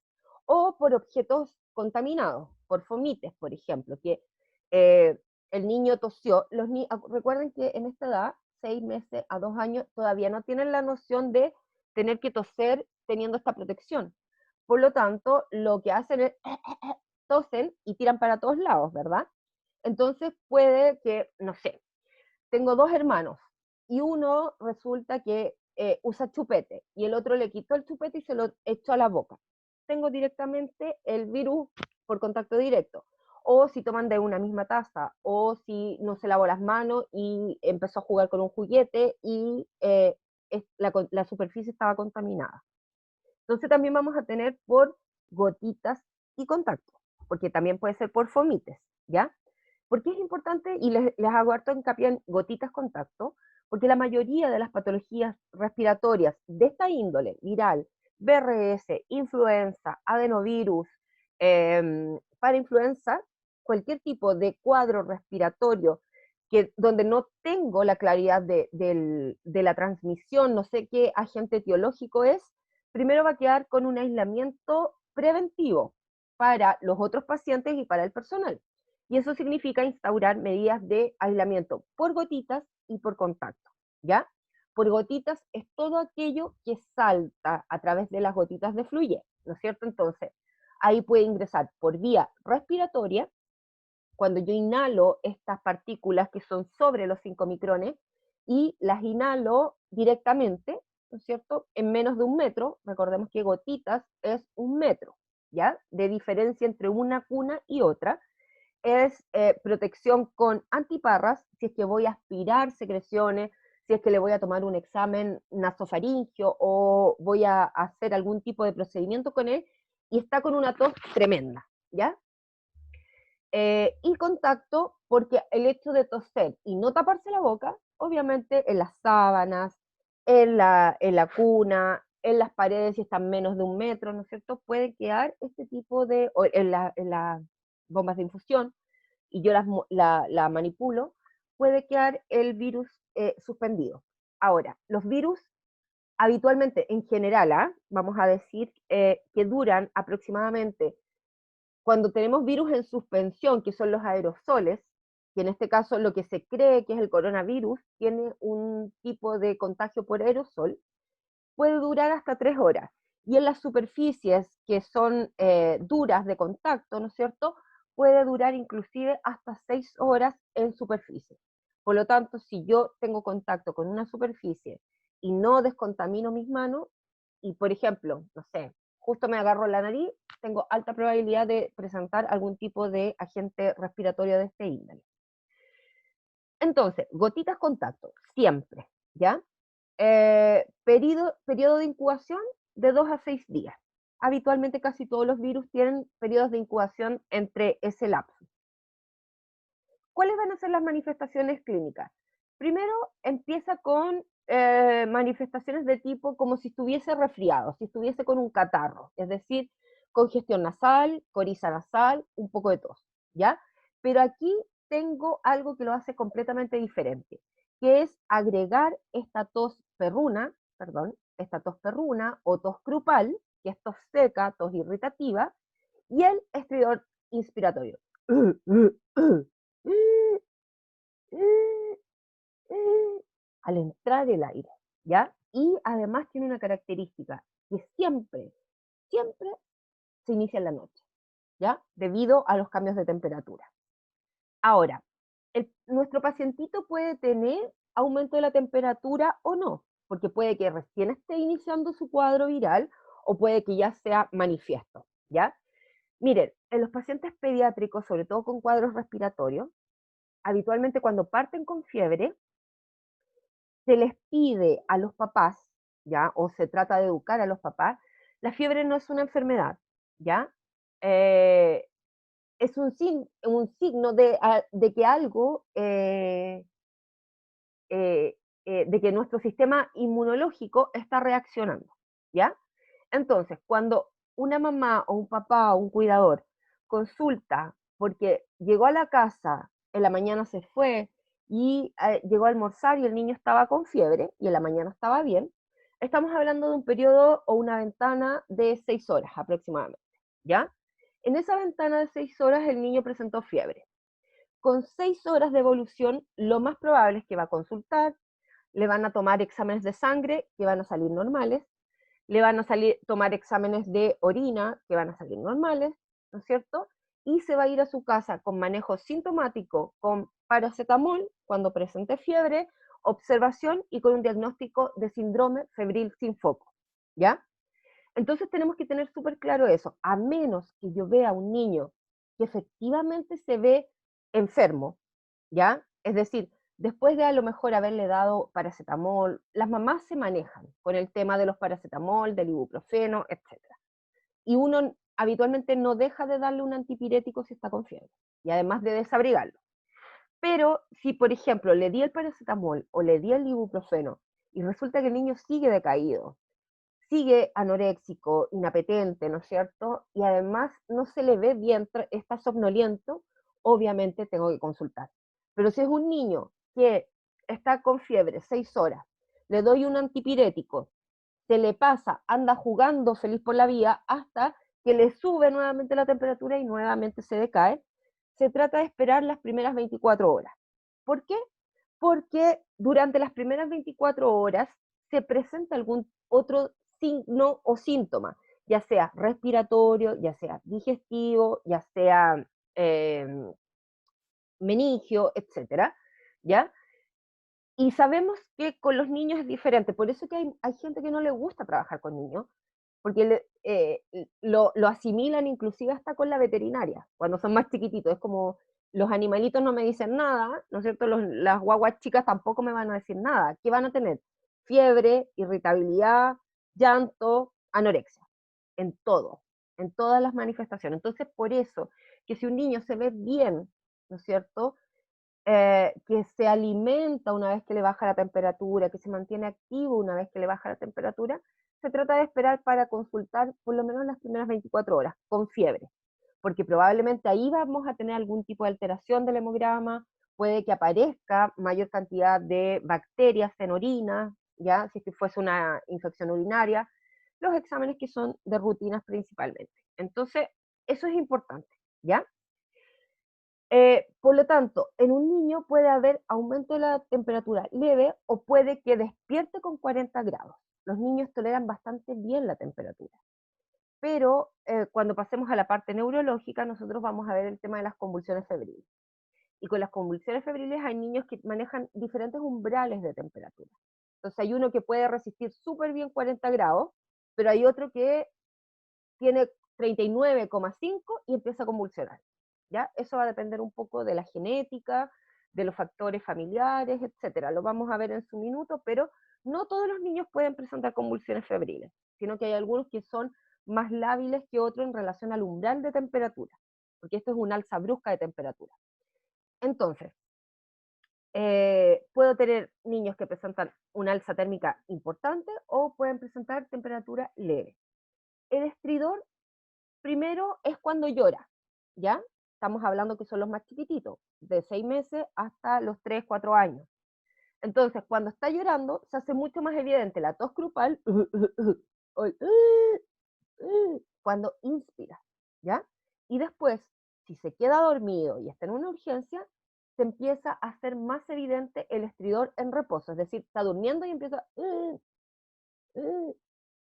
o por objetos contaminados, por fomites, por ejemplo, que eh, el niño tosió. Recuerden que en esta edad, 6 meses a 2 años, todavía no tienen la noción de tener que toser teniendo esta protección. Por lo tanto, lo que hacen es tosen y tiran para todos lados, ¿verdad? Entonces puede que, no sé, tengo dos hermanos y uno resulta que usa chupete y el otro le quitó el chupete y se lo echó a la boca. Tengo directamente el virus por contacto directo. O si toman de una misma taza, o si no se lavó las manos y empezó a jugar con un juguete y la superficie estaba contaminada. Entonces también vamos a tener por gotitas y contacto, porque también puede ser por fomites, ¿ya? ¿Por qué es importante? Y les hago harto hincapié en gotitas contacto, porque la mayoría de las patologías respiratorias de esta índole, viral, BRS, influenza, adenovirus, parainfluenza, cualquier tipo de cuadro respiratorio donde no tengo la claridad de la transmisión, no sé qué agente etiológico es, primero va a quedar con un aislamiento preventivo para los otros pacientes y para el personal. Y eso significa instaurar medidas de aislamiento por gotitas y por contacto, ¿ya? Por gotitas es todo aquello que salta a través de las gotitas de fluye, ¿no es cierto? Entonces, ahí puede ingresar por vía respiratoria, cuando yo inhalo estas partículas que son sobre los 5 micrones y las inhalo directamente, ¿no es cierto?, en menos de 1 metro. Recordemos que gotitas es 1 metro, ¿ya? De diferencia entre una cuna y otra. Es protección con antiparras, si es que voy a aspirar secreciones, si es que le voy a tomar un examen nasofaringio o voy a hacer algún tipo de procedimiento con él y está con una tos tremenda, ¿ya? Y contacto, porque el hecho de toser y no taparse la boca, obviamente en las sábanas, en la cuna, en las paredes si están menos de 1 metro, ¿no es cierto? Puede quedar este tipo de, o en las bombas de infusión, y yo la manipulo, puede quedar el virus suspendido. Ahora, los virus habitualmente, en general, vamos a decir que duran aproximadamente, cuando tenemos virus en suspensión, que son los aerosoles, que en este caso lo que se cree que es el coronavirus, tiene un tipo de contagio por aerosol, puede durar hasta 3 horas. Y en las superficies que son duras de contacto, ¿no es cierto?, puede durar inclusive hasta 6 horas en superficie. Por lo tanto, si yo tengo contacto con una superficie y no descontamino mis manos, y por ejemplo, no sé, justo me agarro la nariz, tengo alta probabilidad de presentar algún tipo de agente respiratorio de este índole. Entonces, gotitas contacto, siempre, ¿ya? Periodo de incubación de 2 a 6 días. Habitualmente casi todos los virus tienen periodos de incubación entre ese lapso. ¿Cuáles van a ser las manifestaciones clínicas? Primero empieza con manifestaciones de tipo como si estuviese resfriado, si estuviese con un catarro, es decir, congestión nasal, coriza nasal, un poco de tos, ¿ya? Pero aquí tengo algo que lo hace completamente diferente, que es agregar esta tos perruna, perdón, esta tos perruna o tos grupal, que es tos seca, tos irritativa, y el estridor inspiratorio. Al entrar el aire, ¿ya? Y además tiene una característica, que siempre se inicia en la noche, ¿ya? Debido a los cambios de temperatura. Ahora, nuestro pacientito puede tener aumento de la temperatura o no, porque puede que recién esté iniciando su cuadro viral o puede que ya sea manifiesto, ¿ya? Miren, en los pacientes pediátricos, sobre todo con cuadros respiratorios, habitualmente cuando parten con fiebre, se les pide a los papás, ¿ya? O se trata de educar a los papás, la fiebre no es una enfermedad, ¿ya? Eh, es un signo de que algo, de que nuestro sistema inmunológico está reaccionando, ¿ya? Entonces, cuando una mamá o un papá o un cuidador consulta porque llegó a la casa, en la mañana se fue y llegó a almorzar y el niño estaba con fiebre y en la mañana estaba bien, estamos hablando de un periodo o una ventana de 6 horas aproximadamente, ¿ya? En esa ventana de 6 horas el niño presentó fiebre. Con 6 horas de evolución, lo más probable es que va a consultar, le van a tomar exámenes de sangre que van a salir normales, le van a tomar exámenes de orina que van a salir normales, ¿no es cierto? Y se va a ir a su casa con manejo sintomático, con paracetamol cuando presente fiebre, observación y con un diagnóstico de síndrome febril sin foco, ¿ya? Entonces tenemos que tener súper claro eso, a menos que yo vea a un niño que efectivamente se ve enfermo, ¿ya? Es decir, después de a lo mejor haberle dado paracetamol, las mamás se manejan con el tema de los paracetamol, del ibuprofeno, etcétera. Y uno habitualmente no deja de darle un antipirético si está con fiebre, y además de desabrigarlo. Pero si, por ejemplo, le di el paracetamol o le di el ibuprofeno y resulta que el niño sigue decaído, sigue anoréxico, inapetente, ¿no es cierto? Y además no se le ve bien, está somnoliento, obviamente tengo que consultar. Pero si es un niño que está con fiebre 6 horas, le doy un antipirético, se le pasa, anda jugando feliz por la vía hasta que le sube nuevamente la temperatura y nuevamente se decae, se trata de esperar las primeras 24 horas. ¿Por qué? Porque durante las primeras 24 horas se presenta algún otro signo o síntoma, ya sea respiratorio, ya sea digestivo, ya sea eh, meningio, etcétera, ¿ya? Y sabemos que con los niños es diferente, por eso que hay gente que no le gusta trabajar con niños, porque lo asimilan inclusive hasta con la veterinaria, cuando son más chiquititos, es como los animalitos no me dicen nada, ¿no es cierto? Las guaguas chicas tampoco me van a decir nada. ¿Qué van a tener? Fiebre, irritabilidad, llanto, anorexia, en todo, en todas las manifestaciones. Entonces, por eso, que si un niño se ve bien, ¿no es cierto? Que se alimenta una vez que le baja la temperatura, que se mantiene activo una vez que le baja la temperatura, se trata de esperar para consultar por lo menos las primeras 24 horas con fiebre, porque probablemente ahí vamos a tener algún tipo de alteración del hemograma, puede que aparezca mayor cantidad de bacterias en orina, ya si es que fuese una infección urinaria, los exámenes que son de rutinas principalmente. Entonces, eso es importante, ¿ya? Por lo tanto, en un niño puede haber aumento de la temperatura leve o puede que despierte con 40 grados. Los niños toleran bastante bien la temperatura. Pero cuando pasemos a la parte neurológica, nosotros vamos a ver el tema de las convulsiones febriles. Y con las convulsiones febriles hay niños que manejan diferentes umbrales de temperatura. Entonces hay uno que puede resistir súper bien 40 grados, pero hay otro que tiene 39,5 y empieza a convulsionar. ¿Ya? Eso va a depender un poco de la genética, de los factores familiares, etcétera. Lo vamos a ver en su minuto, pero no todos los niños pueden presentar convulsiones febriles, sino que hay algunos que son más lábiles que otros en relación al umbral de temperatura, porque esto es una alza brusca de temperatura. Entonces, puedo tener niños que presentan una alza térmica importante o pueden presentar temperatura leve. El estridor primero es cuando llora, ¿ya? Estamos hablando que son los más chiquititos, de 6 meses hasta los 3, 4 años. Entonces, cuando está llorando, se hace mucho más evidente la tos grupal cuando inspira, ¿ya? Y después, si se queda dormido y está en una urgencia, se empieza a hacer más evidente el estridor en reposo, es decir, está durmiendo y empieza,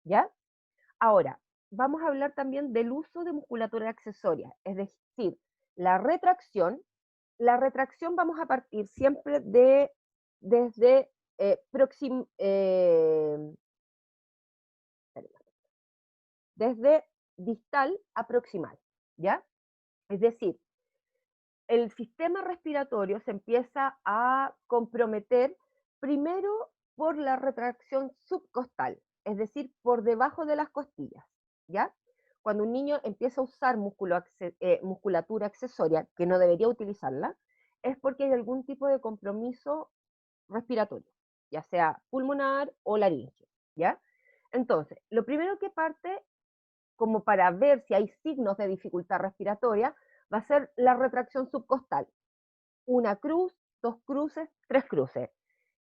¿ya? Ahora, vamos a hablar también del uso de musculatura accesoria, es decir, la retracción. La retracción vamos a partir siempre desde desde distal a proximal, ¿ya? Es decir, el sistema respiratorio se empieza a comprometer primero por la retracción subcostal, es decir, por debajo de las costillas, ¿ya? Cuando un niño empieza a usar musculatura accesoria, que no debería utilizarla, es porque hay algún tipo de compromiso respiratorio, ya sea pulmonar o laringe, ¿ya? Entonces, lo primero que parte, como para ver si hay signos de dificultad respiratoria, va a ser la retracción subcostal. Una cruz, 2 cruces, 3 cruces.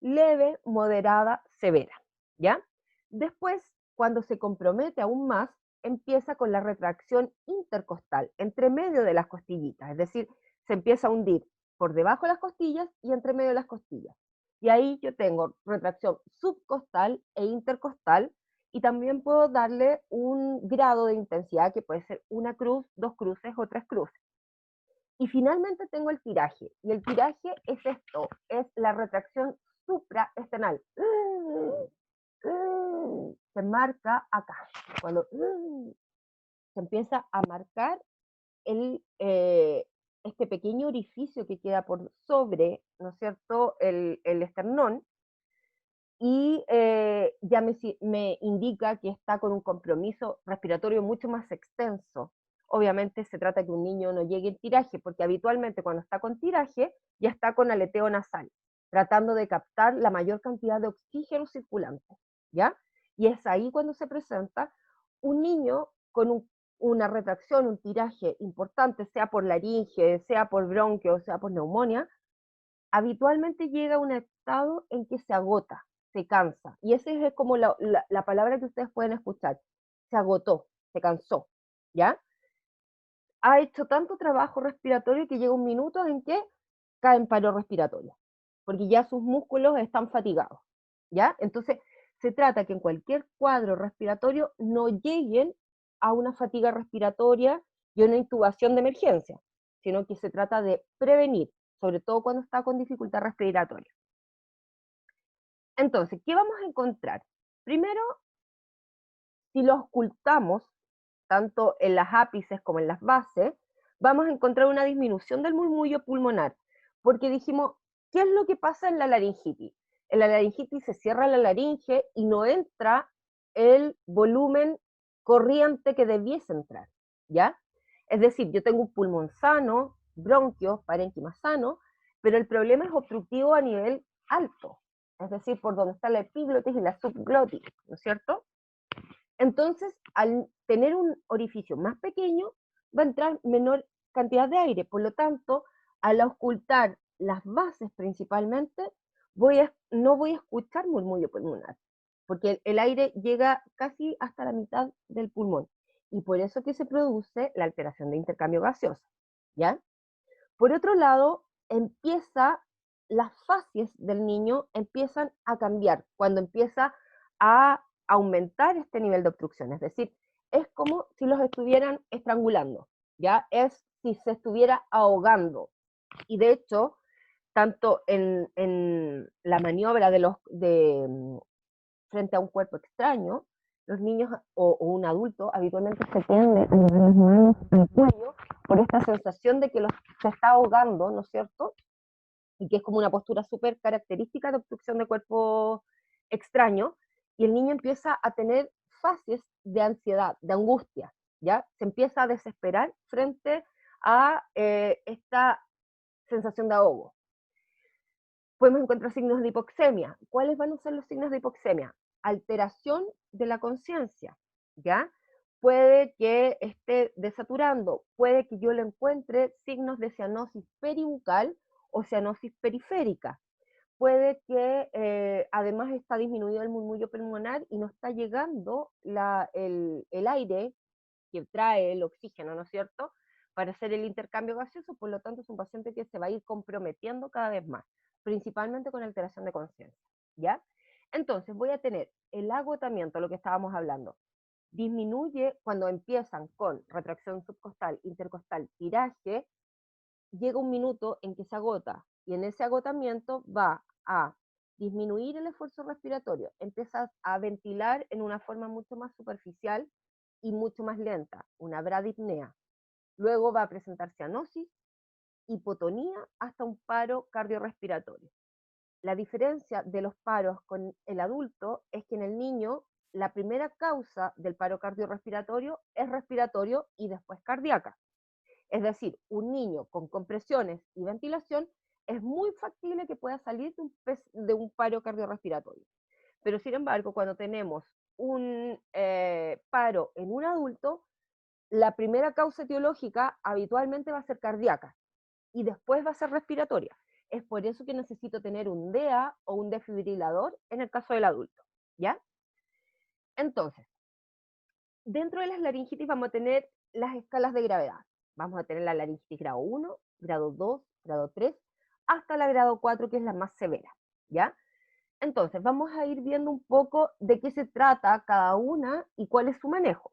Leve, moderada, severa, ¿ya? Después, cuando se compromete aún más, empieza con la retracción intercostal, entre medio de las costillitas, es decir, se empieza a hundir por debajo de las costillas y entre medio de las costillas. Y ahí yo tengo retracción subcostal e intercostal, y también puedo darle un grado de intensidad que puede ser una cruz, 2 cruces o 3 cruces. Y finalmente tengo el tiraje, y el tiraje es esto, es la retracción supraesternal. Se marca acá, cuando se empieza a marcar este pequeño orificio que queda por sobre, ¿no es cierto?, el esternón, y ya me indica que está con un compromiso respiratorio mucho más extenso. Obviamente se trata de que un niño no llegue en tiraje, porque habitualmente cuando está con tiraje ya está con aleteo nasal, tratando de captar la mayor cantidad de oxígeno circulante, ¿ya? Y es ahí cuando se presenta un niño con una retracción, un tiraje importante, sea por laringe, sea por bronquio, sea por neumonía. Habitualmente llega a un estado en que se agota, se cansa. Y esa es como la palabra que ustedes pueden escuchar. Se agotó, se cansó, ¿ya? Ha hecho tanto trabajo respiratorio que llega un minuto en que cae en paro respiratorio, porque ya sus músculos están fatigados, ¿ya? Entonces, se trata que en cualquier cuadro respiratorio no lleguen a una fatiga respiratoria y una intubación de emergencia, sino que se trata de prevenir, sobre todo cuando está con dificultad respiratoria. Entonces, ¿qué vamos a encontrar? Primero, si lo ocultamos, tanto en las ápices como en las bases, vamos a encontrar una disminución del murmullo pulmonar, porque dijimos, ¿qué es lo que pasa en la laringitis? En la laringitis se cierra la laringe y no entra el volumen corriente que debiese entrar, ¿ya? Es decir, yo tengo un pulmón sano, bronquios, parénquima sano, pero el problema es obstructivo a nivel alto, es decir, por donde está la epiglotis y la subglotis, ¿no es cierto? Entonces, al tener un orificio más pequeño, va a entrar menor cantidad de aire. Por lo tanto, al ocultar las bases principalmente, no voy a escuchar murmullo pulmonar, porque el aire llega casi hasta la mitad del pulmón. Y por eso que se produce la alteración de intercambio gaseoso, ¿ya? Por otro lado, las facies del niño empiezan a cambiar cuando empieza a aumentar este nivel de obstrucción. Es decir, es como si los estuvieran estrangulando, ¿ya? Es si se estuviera ahogando. Y de hecho, tanto en la maniobra frente a un cuerpo extraño, los niños o un adulto habitualmente se tiende a llevar las manos al cuello por esta sensación de que se está ahogando, ¿no es cierto? Y que es como una postura súper característica de obstrucción de cuerpo extraño, y el niño empieza a tener fases de ansiedad, de angustia, ¿ya? Se empieza a desesperar frente a esta sensación de ahogo. Podemos encontrar signos de hipoxemia. ¿Cuáles van a ser los signos de hipoxemia? Alteración de la conciencia, ¿ya? Puede que esté desaturando, puede que yo le encuentre signos de cianosis peribucal o cianosis periférica. Puede que además está disminuido el murmullo pulmonar y no está llegando el aire que trae el oxígeno, ¿no es cierto?, para hacer el intercambio gaseoso. Por lo tanto es un paciente que se va a ir comprometiendo cada vez más, principalmente con alteración de conciencia, ¿ya? Entonces voy a tener el agotamiento, lo que estábamos hablando, disminuye cuando empiezan con retracción subcostal, intercostal, tiraje, llega un minuto en que se agota, y en ese agotamiento va a disminuir el esfuerzo respiratorio, empiezas a ventilar en una forma mucho más superficial y mucho más lenta, una bradipnea. Luego va a presentar cianosis, hipotonía, hasta un paro cardiorrespiratorio. La diferencia de los paros con el adulto es que en el niño la primera causa del paro cardiorrespiratorio es respiratorio y después cardíaca. Es decir, un niño con compresiones y ventilación es muy factible que pueda salir de un paro cardiorrespiratorio. Pero sin embargo, cuando tenemos un paro en un adulto, la primera causa etiológica habitualmente va a ser cardíaca y después va a ser respiratoria. Es por eso que necesito tener un DEA o un desfibrilador en el caso del adulto, ¿ya? Entonces, dentro de las laringitis vamos a tener las escalas de gravedad. Vamos a tener la laringitis grado 1, grado 2, grado 3, hasta la grado 4, que es la más severa, ¿ya? Entonces, vamos a ir viendo un poco de qué se trata cada una y cuál es su manejo.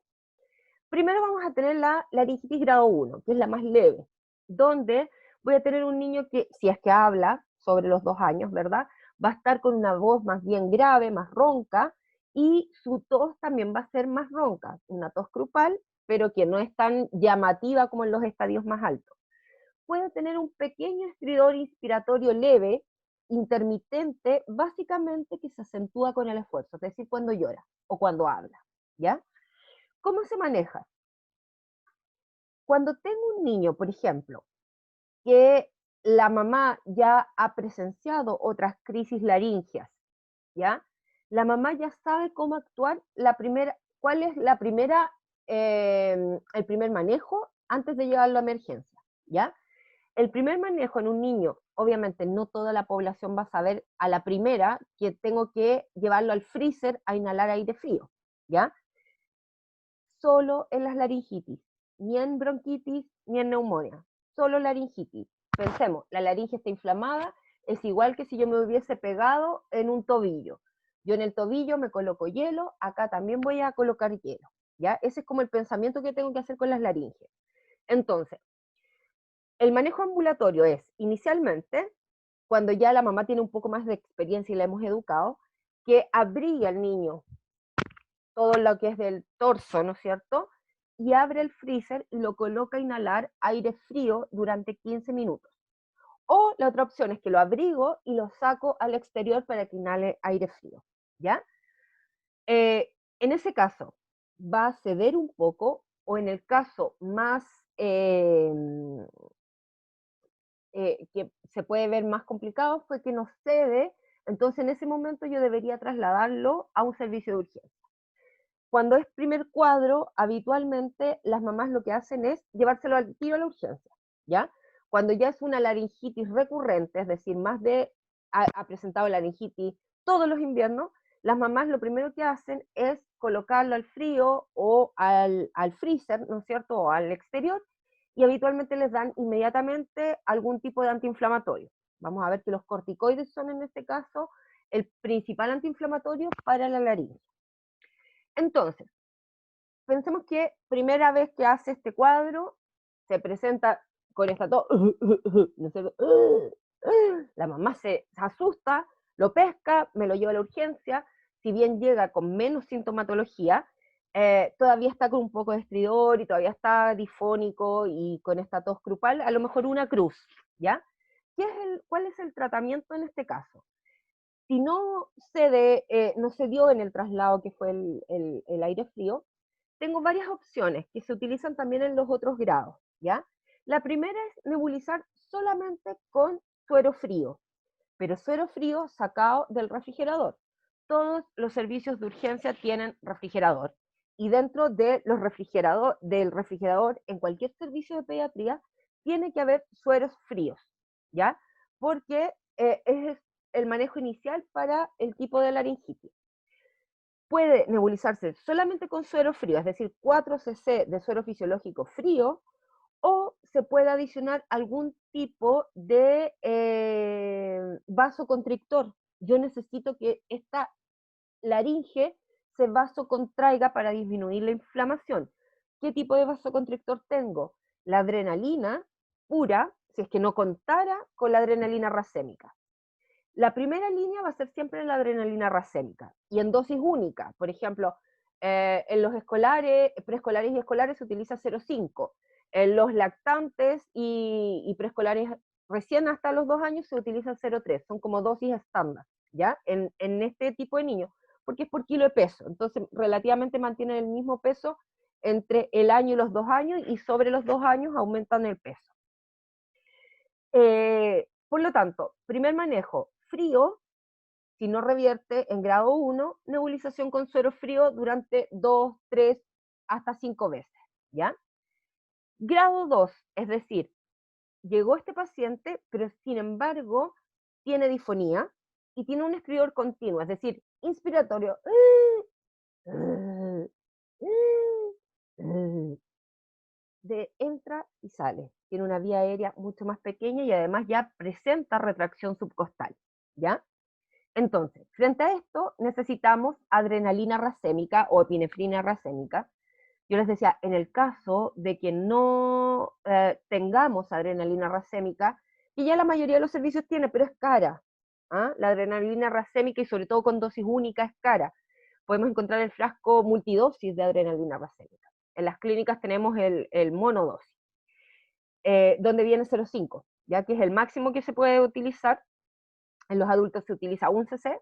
Primero vamos a tener la laringitis grado 1, que es la más leve, donde voy a tener un niño que, si es que habla, sobre los 2 años, ¿verdad?, va a estar con una voz más bien grave, más ronca, y su tos también va a ser más ronca, una tos grupal, pero que no es tan llamativa como en los estadios más altos. Puede tener un pequeño estridor inspiratorio leve, intermitente, básicamente que se acentúa con el esfuerzo, es decir, cuando llora o cuando habla, ¿ya? ¿Cómo se maneja? Cuando tengo un niño, por ejemplo, que la mamá ya ha presenciado otras crisis laringias, ¿ya? La mamá ya sabe cómo actuar, cuál es el primer manejo antes de llevarlo a emergencia, ¿ya? El primer manejo en un niño, obviamente no toda la población va a saber a la primera que tengo que llevarlo al freezer a inhalar aire frío, ¿ya? Solo en las laringitis, ni en bronquitis, ni en neumonía, solo laringitis. Pensemos, la laringe está inflamada, es igual que si yo me hubiese pegado en un tobillo. Yo en el tobillo me coloco hielo, acá también voy a colocar hielo, ¿ya? Ese es como el pensamiento que tengo que hacer con las laringes. Entonces, el manejo ambulatorio es, inicialmente, cuando ya la mamá tiene un poco más de experiencia y la hemos educado, que abrigue al niño todo lo que es del torso, ¿no es cierto?, y abre el freezer y lo coloca a inhalar aire frío durante 15 minutos. O la otra opción es que lo abrigo y lo saco al exterior para que inhale aire frío, ¿ya? En ese caso, va a ceder un poco, o en el caso más que se puede ver más complicado, fue que no cede, entonces en ese momento yo debería trasladarlo a un servicio de urgencia. Cuando es primer cuadro, habitualmente las mamás lo que hacen es llevárselo al tiro a la urgencia, ¿ya? Cuando ya es una laringitis recurrente, es decir, ha presentado laringitis todos los inviernos, las mamás lo primero que hacen es colocarlo al frío o al freezer, ¿no es cierto?, o al exterior, y habitualmente les dan inmediatamente algún tipo de antiinflamatorio. Vamos a ver que los corticoides son en este caso el principal antiinflamatorio para la laringe. Entonces, pensemos que primera vez que hace este cuadro, se presenta con esta tos, ¿no es cierto? La mamá se asusta, lo pesca, me lo lleva a la urgencia, si bien llega con menos sintomatología, todavía está con un poco de estridor y todavía está difónico y con esta tos grupal, a lo mejor una cruz, ¿ya? ¿Cuál es el tratamiento en este caso? Si no no se dio en el traslado que fue el aire frío, tengo varias opciones que se utilizan también en los otros grados, ¿ya? La primera es nebulizar solamente con suero frío, pero suero frío sacado del refrigerador. Todos los servicios de urgencia tienen refrigerador y dentro de del refrigerador en cualquier servicio de pediatría tiene que haber sueros fríos, ¿ya? Porque es el manejo inicial para el tipo de laringitis. Puede nebulizarse solamente con suero frío, es decir, 4 cc de suero fisiológico frío, o se puede adicionar algún tipo de vasoconstrictor. Yo necesito que esta laringe se vasocontraiga para disminuir la inflamación. ¿Qué tipo de vasoconstrictor tengo? La adrenalina pura, si es que no contara con la adrenalina racémica. La primera línea va a ser siempre la adrenalina racémica y en dosis única. Por ejemplo, en los preescolares y escolares se utiliza 0,5. En los lactantes y preescolares recién hasta los 2 años se utiliza 0,3. Son como dosis estándar, ¿ya? En este tipo de niños, porque es por kilo de peso. Entonces, relativamente mantienen el mismo peso entre el año y los 2 años y sobre los 2 años aumentan el peso. Por lo tanto, primer manejo, frío, si no revierte en grado 1, nebulización con suero frío durante 2, 3, hasta 5 veces, ¿ya? Grado 2, es decir, llegó este paciente, pero sin embargo tiene difonía y tiene un estridor continuo, es decir, inspiratorio, entra y sale. Tiene una vía aérea mucho más pequeña y además ya presenta retracción subcostal, ¿ya? Entonces, frente a esto, necesitamos adrenalina racémica o epinefrina racémica. Yo les decía, en el caso de que no tengamos adrenalina racémica, y ya la mayoría de los servicios tiene, pero es cara. ¿Ah? La adrenalina racémica y sobre todo con dosis única es cara. Podemos encontrar el frasco multidosis de adrenalina racémica. En las clínicas tenemos el monodosis, donde viene 0,5, ya que es el máximo que se puede utilizar. En los adultos se utiliza 1 cc,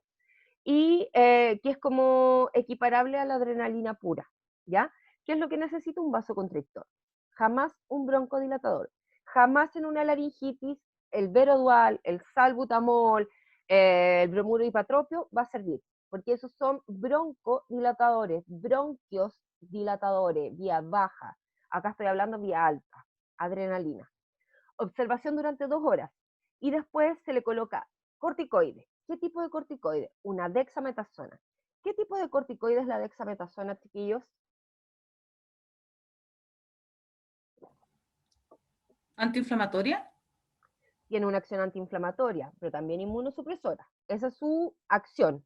y que es como equiparable a la adrenalina pura, ¿ya? ¿Qué es lo que necesita? Un vasoconstrictor. Jamás un broncodilatador. Jamás en una laringitis el Verodual, el salbutamol, el bromuro hipatropio va a servir, porque esos son broncodilatadores, bronquios dilatadores, vía baja. Acá estoy hablando vía alta, adrenalina. Observación durante 2 horas y después se le coloca corticoide. ¿Qué tipo de corticoide? Una dexametasona. ¿Qué tipo de corticoide es la dexametasona, chiquillos? ¿Antiinflamatoria? Tiene una acción antiinflamatoria, pero también inmunosupresora. Esa es su acción.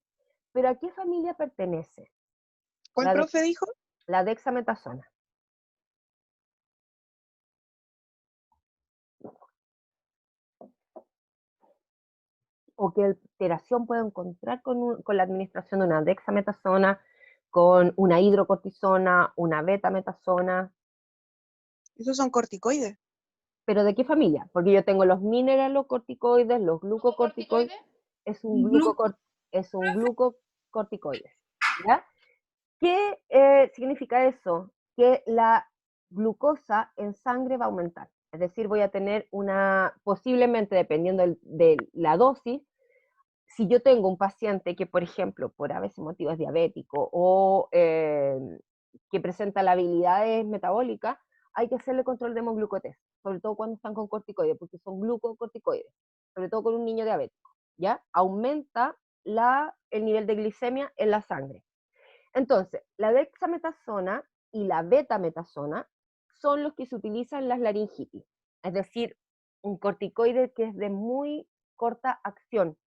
¿Pero a qué familia pertenece? ¿Cuál profe dijo? La dexametasona. ¿O qué alteración puedo encontrar con la administración de una dexametasona, con una hidrocortisona, una betametasona? Esos son corticoides. ¿Pero de qué familia? Porque yo tengo los mineralocorticoides, los glucocorticoides, es un glucocorticoide, ¿ya? ¿Qué significa eso? Que la glucosa en sangre va a aumentar. Es decir, voy a tener posiblemente dependiendo de la dosis, si yo tengo un paciente que, por ejemplo, por a veces motivo es diabético o que presenta labilidades metabólicas, hay que hacerle control de hemoglucotés, sobre todo cuando están con corticoides, porque son glucocorticoides, sobre todo con un niño diabético, ¿ya? Aumenta el nivel de glicemia en la sangre. Entonces, la dexametasona y la betametasona son los que se utilizan en las laringitis, es decir, un corticoide que es de muy corta acción.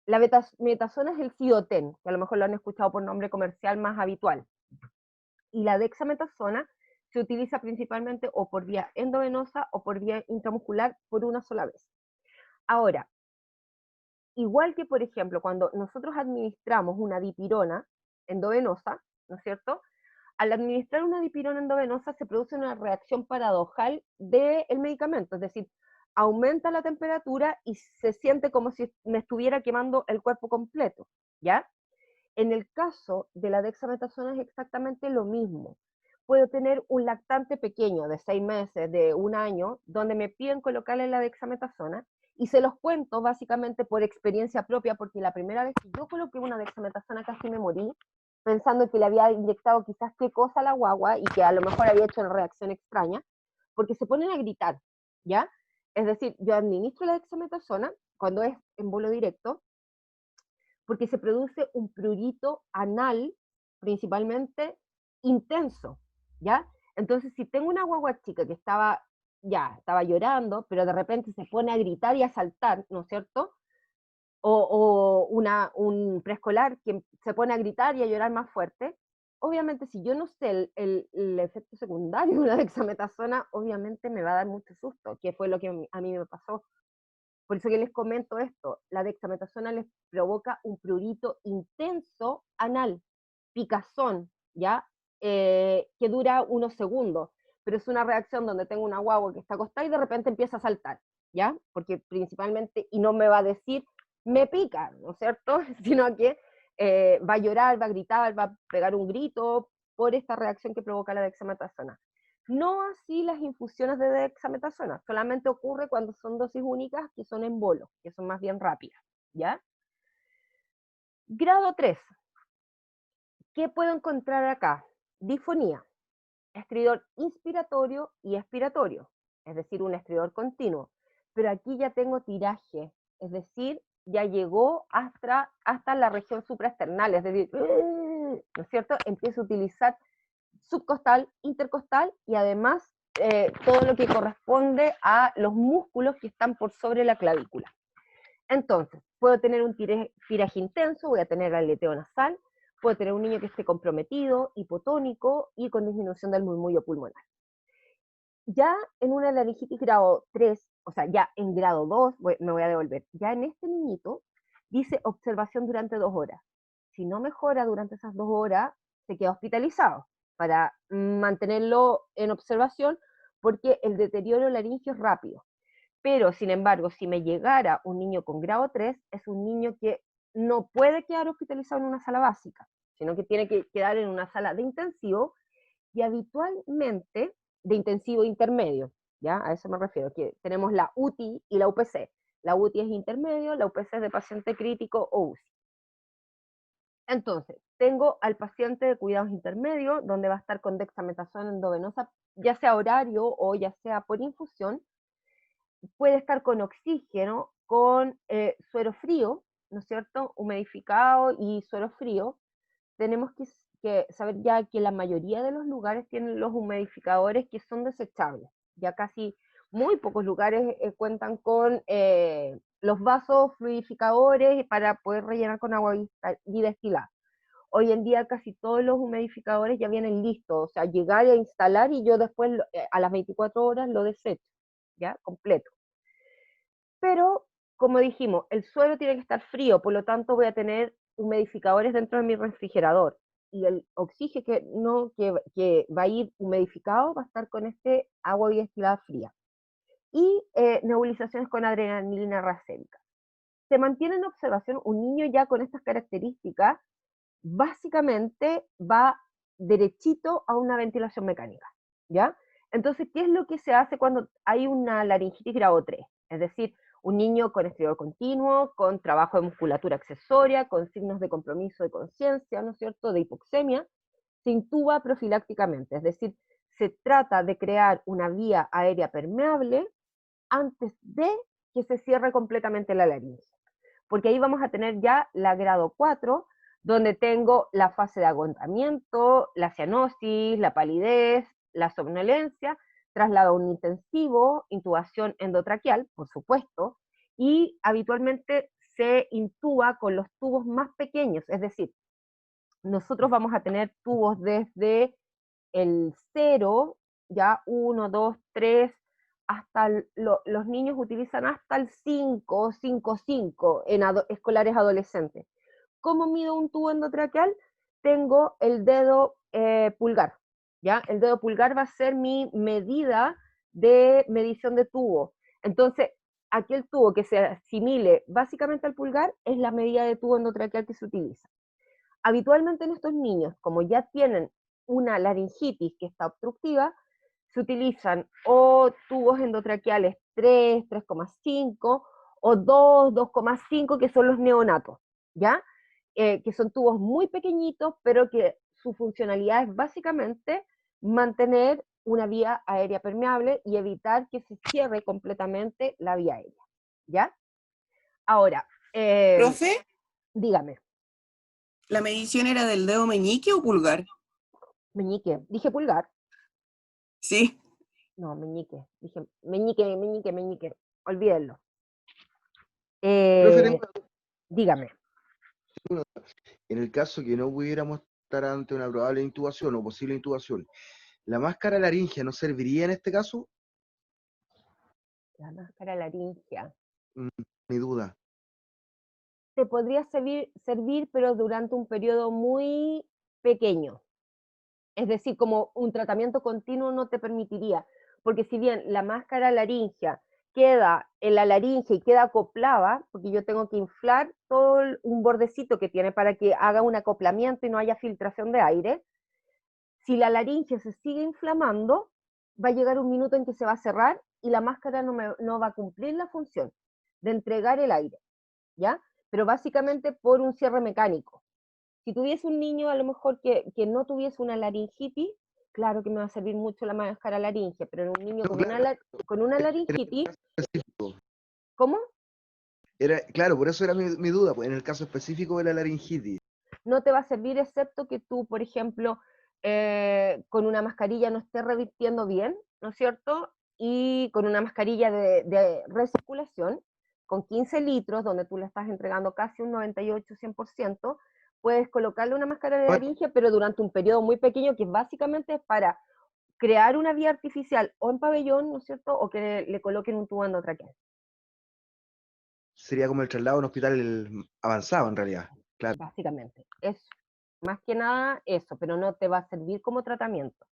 La betametasona es el Sidoten, que a lo mejor lo han escuchado por nombre comercial más habitual. Y la dexametasona se utiliza principalmente o por vía endovenosa o por vía intramuscular por una sola vez. Ahora, igual que, por ejemplo, cuando nosotros administramos una dipirona endovenosa, ¿no es cierto? Al administrar una dipirona endovenosa se produce una reacción paradojal del medicamento, es decir, aumenta la temperatura y se siente como si me estuviera quemando el cuerpo completo, ¿ya? En el caso de la dexametasona es exactamente lo mismo. Puedo tener un lactante pequeño de 6 meses, de 1 año, donde me piden colocarle la dexametasona, y se los cuento básicamente por experiencia propia, porque la primera vez que yo coloqué una dexametasona casi me morí, pensando que le había inyectado quizás qué cosa a la guagua y que a lo mejor había hecho una reacción extraña, porque se ponen a gritar, ¿ya? Es decir, yo administro la dexametasona cuando es en bolo directo, porque se produce un prurito anal, principalmente intenso, ¿ya? Entonces, si tengo una guagua chica que estaba llorando, pero de repente se pone a gritar y a saltar, ¿no es cierto? O un preescolar que se pone a gritar y a llorar más fuerte, obviamente si yo no sé el efecto secundario de una dexametasona, obviamente me va a dar mucho susto, que fue lo que a mí me pasó. Por eso que les comento esto, la dexametasona les provoca un prurito intenso anal, picazón, ¿ya? Que dura unos segundos, pero es una reacción donde tengo una guagua que está acostada y de repente empieza a saltar, ¿ya? Porque principalmente, y no me va a decir, me pica, ¿no es cierto? Sino que va a llorar, va a gritar, va a pegar un grito por esta reacción que provoca la dexametasona. No así las infusiones de dexametasona, solamente ocurre cuando son dosis únicas que son en bolo, que son más bien rápidas, ¿ya? Grado 3. ¿Qué puedo encontrar acá? Disfonía, estridor inspiratorio y expiratorio, es decir, un estridor continuo. Pero aquí ya tengo tiraje, es decir, ya llegó hasta la región supraesternal, es decir, ¿no es cierto? Empiezo a utilizar subcostal, intercostal y además todo lo que corresponde a los músculos que están por sobre la clavícula. Entonces, puedo tener un tiraje intenso, voy a tener aleteo nasal, puedo tener un niño que esté comprometido, hipotónico y con disminución del murmullo pulmonar. Ya en una laringitis grado 3, o sea, ya en grado 2, me voy a devolver, ya en este niñito dice observación durante 2 horas. Si no mejora durante esas 2 horas, se queda hospitalizado para mantenerlo en observación porque el deterioro laringio es rápido. Pero, sin embargo, si me llegara un niño con grado 3, es un niño que no puede quedar hospitalizado en una sala básica, sino que tiene que quedar en una sala de intensivo y habitualmente de intensivo intermedio, ¿ya? A eso me refiero, que tenemos la UTI y la UPC. La UTI es intermedio, la UPC es de paciente crítico o UCI. Entonces, tengo al paciente de cuidados intermedios, donde va a estar con dexametasona endovenosa, ya sea horario o ya sea por infusión. Puede estar con oxígeno, con suero frío, ¿no es cierto? Humidificado y suero frío. Tenemos que saber ya que la mayoría de los lugares tienen los humidificadores que son desechables. Ya casi muy pocos lugares cuentan con los vasos fluidificadores para poder rellenar con agua bidestilada. Hoy en día casi todos los humidificadores ya vienen listos, o sea, llegar a instalar y yo después a las 24 horas lo desecho, ¿ya? Completo. Pero, como dijimos, el suelo tiene que estar frío, por lo tanto voy a tener humidificadores dentro de mi refrigerador. Y el oxígeno que va a ir humidificado va a estar con este agua destilada fría. Y nebulizaciones con adrenalina racémica. Se mantiene en observación un niño ya con estas características, básicamente va derechito a una ventilación mecánica, ¿ya? Entonces, ¿qué es lo que se hace cuando hay una laringitis grado 3? Es decir, un niño con estridor continuo, con trabajo de musculatura accesoria, con signos de compromiso de conciencia, ¿no es cierto?, de hipoxemia, se intuba profilácticamente, es decir, se trata de crear una vía aérea permeable antes de que se cierre completamente la laringe. Porque ahí vamos a tener ya la grado 4, donde tengo la fase de agotamiento, la cianosis, la palidez, la somnolencia, traslado a un intensivo, intubación endotraqueal, por supuesto, y habitualmente se intuba con los tubos más pequeños, es decir, nosotros vamos a tener tubos desde el 0 ya 1, 2, 3, hasta los niños utilizan hasta el 5, 5, 5 en escolares adolescentes. ¿Cómo mido un tubo endotraqueal? Tengo el dedo pulgar, ¿ya? El dedo pulgar va a ser mi medida de medición de tubo. Entonces, aquel tubo que se asimile básicamente al pulgar es la medida de tubo endotraqueal que se utiliza. Habitualmente en estos niños, como ya tienen una laringitis que está obstructiva, se utilizan o tubos endotraqueales 3, 3,5 o 2, 2,5, que son los neonatos, ¿ya? Que son tubos muy pequeñitos, pero que su funcionalidad es básicamente mantener una vía aérea permeable y evitar que se cierre completamente la vía aérea, ¿ya? Ahora, Profe, dígame, ¿la medición era del dedo meñique o pulgar? meñique, dije pulgar, Sí. no, meñique, dije meñique, meñique, meñique, olvídenlo. Profe, tengo Dígame. una duda. En el caso que no pudiéramos estar ante una probable intubación o posible intubación, ¿la máscara laringea no serviría en este caso? La máscara laringea. Mi duda. Te podría servir, pero durante un periodo muy pequeño. Es decir, como un tratamiento continuo no te permitiría, porque si bien la máscara laringea queda en la laringe y queda acoplada, porque yo tengo que inflar todo un bordecito que tiene para que haga un acoplamiento y no haya filtración de aire, si la laringe se sigue inflamando, va a llegar un minuto en que se va a cerrar y la máscara no va a cumplir la función de entregar el aire, ¿ya? Pero básicamente por un cierre mecánico. Si tuviese un niño a lo mejor que no tuviese una laringitis, claro que me va a servir mucho la máscara laringe, pero en un niño No, con claro, con una en el laringitis, caso específico. ¿cómo? Claro, por eso era mi duda, pues en el caso específico de la laringitis. No te va a servir excepto que tú, por ejemplo, con una mascarilla no estés revirtiendo bien, ¿no es cierto? Y con una mascarilla de recirculación, con 15 litros, donde tú le estás entregando casi un 98-100%, puedes colocarle una máscara de Bueno, laringe, pero durante un periodo muy pequeño, que básicamente es para crear una vía artificial o en pabellón, ¿no es cierto? O que le coloquen un tubo endotraqueal. sería como el traslado a un hospital avanzado en realidad. Claro. Básicamente, eso. Más que nada eso, pero no te va a servir como tratamiento.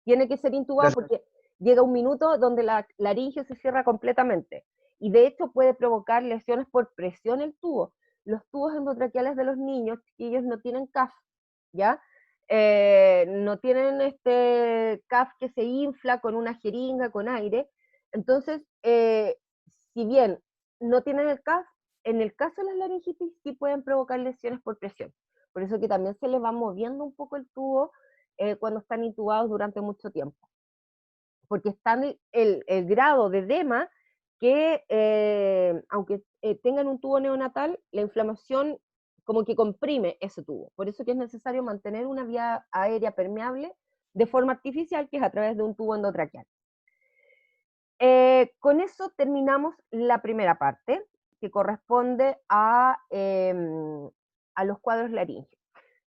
Tiene que ser intubado Gracias. porque llega un minuto donde la laringe se cierra completamente. Y de hecho puede provocar lesiones por presión el tubo. Los tubos endotraqueales de los niños, ellos no tienen CAF, ¿ya? No tienen este CAF que se infla con una jeringa, con aire. Entonces, si bien no tienen el CAF, en el caso de las laringitis sí pueden provocar lesiones por presión. Por eso que también se les va moviendo un poco el tubo cuando están intubados durante mucho tiempo. Porque está el grado de edema que, aunque tengan un tubo neonatal, la inflamación como que comprime ese tubo. Por eso que es necesario mantener una vía aérea permeable de forma artificial, que es a través de un tubo endotraqueal. Con eso terminamos la primera parte, que corresponde a los cuadros laringeos.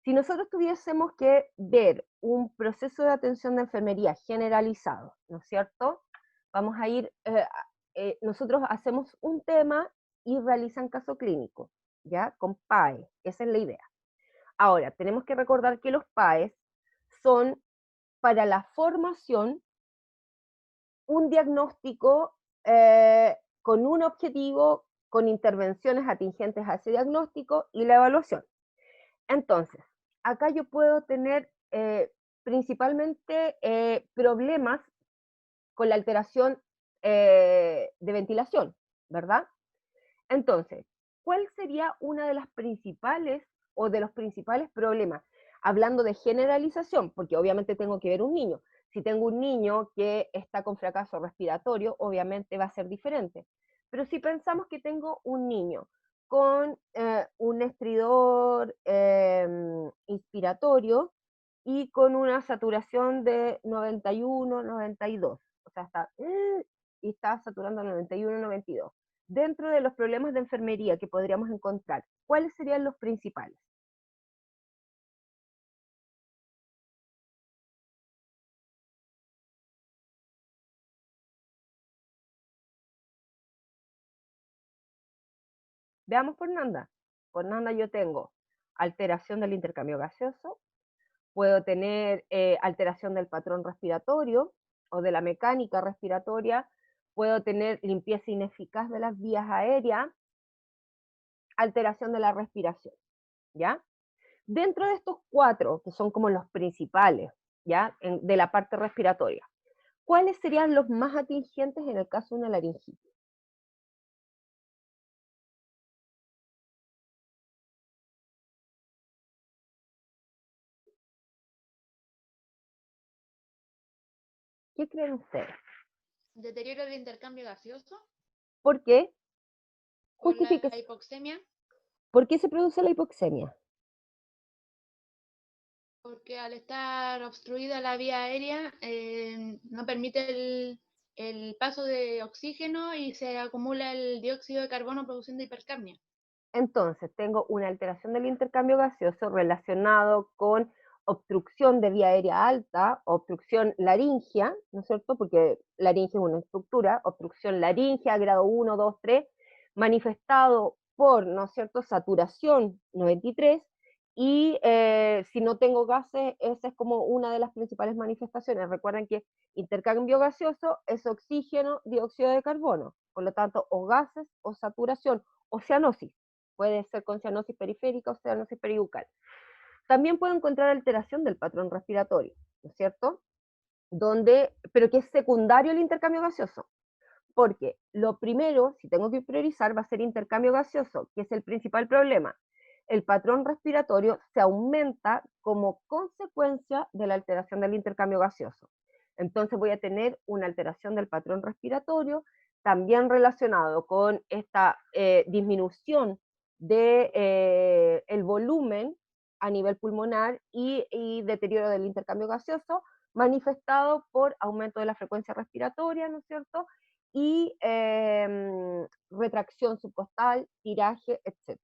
Si nosotros tuviésemos que ver un proceso de atención de enfermería generalizado, ¿no es cierto? Vamos a ir, nosotros hacemos un tema y realizan caso clínico, ¿ya? Con PAE, esa es la idea. Ahora, tenemos que recordar que los PAEs son para la formación un diagnóstico con un objetivo, con intervenciones atingentes a ese diagnóstico y la evaluación. Entonces, acá yo puedo tener principalmente problemas con la alteración de ventilación, ¿verdad? Entonces, ¿cuál sería una de las principales o de los principales problemas? Hablando de generalización, porque obviamente tengo que ver un niño. Si tengo un niño que está con fracaso respiratorio, obviamente va a ser diferente. Pero si pensamos que tengo un niño con un estridor inspiratorio y con una saturación de 91, 92, o sea, y está saturando 91, 92. Dentro de los problemas de enfermería que podríamos encontrar, ¿cuáles serían los principales? Veamos por Nanda. Por Nanda yo tengo alteración del intercambio gaseoso, puedo tener alteración del patrón respiratorio o de la mecánica respiratoria, puedo tener limpieza ineficaz de las vías aéreas, alteración de la respiración, ¿ya? Dentro de estos 4, que son como los principales, ¿ya? De la parte respiratoria, ¿cuáles serían los más atingentes en el caso de una laringitis? ¿Qué creen ustedes? Deterioro del intercambio gaseoso ¿Por qué? por la Justifíquese. hipoxemia, ¿Por qué se produce la hipoxemia? porque al estar obstruida la vía aérea no permite el paso de oxígeno y se acumula el dióxido de carbono produciendo hipercapnia. Entonces, tengo una alteración del intercambio gaseoso relacionado con obstrucción de vía aérea alta, obstrucción laringea, ¿no es cierto? Porque laringe es una estructura, obstrucción laringea, grado 1, 2, 3, manifestado por, ¿no es cierto?, saturación 93, y si no tengo gases, esa es como una de las principales manifestaciones. Recuerden que intercambio gaseoso es oxígeno, dióxido de carbono, por lo tanto, o gases o saturación, o cianosis. Puede ser con cianosis periférica o cianosis peribucal. También puedo encontrar alteración del patrón respiratorio, ¿no es cierto? Pero que es secundario al intercambio gaseoso. Porque lo primero, si tengo que priorizar, va a ser intercambio gaseoso, que es el principal problema. El patrón respiratorio se aumenta como consecuencia de la alteración del intercambio gaseoso. Entonces voy a tener una alteración del patrón respiratorio, también relacionado con esta disminución de el volumen a nivel pulmonar y deterioro del intercambio gaseoso, manifestado por aumento de la frecuencia respiratoria, ¿no es cierto?, y retracción subcostal, tiraje, etc.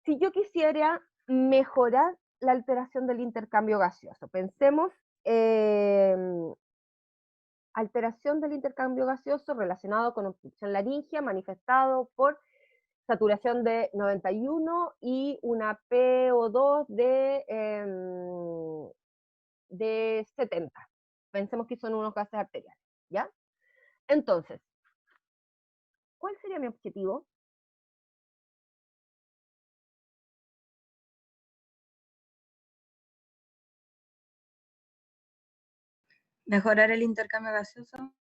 Si yo quisiera mejorar la alteración del intercambio gaseoso, pensemos alteración del intercambio gaseoso relacionado con obstrucción laringea manifestado por saturación de 91 y una PO2 de 70. Pensemos que son unos gases arteriales, ¿ya? Entonces, ¿cuál sería mi objetivo? Mejorar el intercambio gaseoso.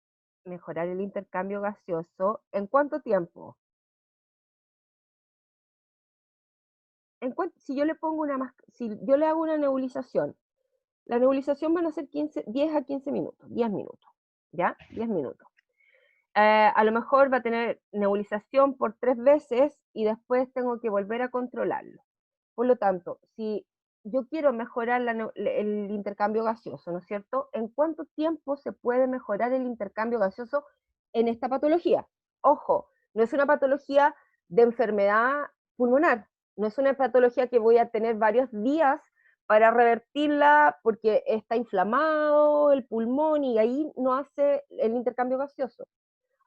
Mejorar el intercambio gaseoso. ¿En cuánto tiempo? Si yo le pongo si yo le hago una nebulización, la nebulización van a ser 10 a 15 minutos, 10 minutos, ¿ya? 10 minutos. A lo mejor va a tener nebulización por 3 veces y después tengo que volver a controlarlo. Por lo tanto, si yo quiero mejorar el intercambio gaseoso, ¿no es cierto? ¿En cuánto tiempo se puede mejorar el intercambio gaseoso en esta patología? Ojo, no es una patología de enfermedad pulmonar, no es una patología que voy a tener varios días para revertirla porque está inflamado el pulmón y ahí no hace el intercambio gaseoso.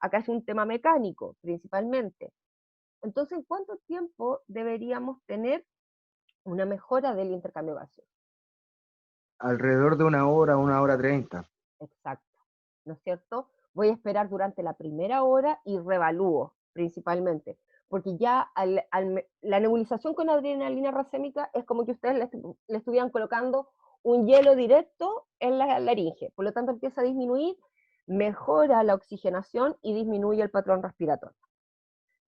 Acá es un tema mecánico, principalmente. Entonces, ¿en cuánto tiempo deberíamos tener una mejora del intercambio gaseoso? Alrededor de 1 hora 30. Exacto, ¿no es cierto? Voy a esperar durante la primera hora y revalúo, principalmente, porque ya la nebulización con adrenalina racémica es como que ustedes le estuvieran colocando un hielo directo en la laringe, por lo tanto empieza a disminuir, mejora la oxigenación y disminuye el patrón respiratorio.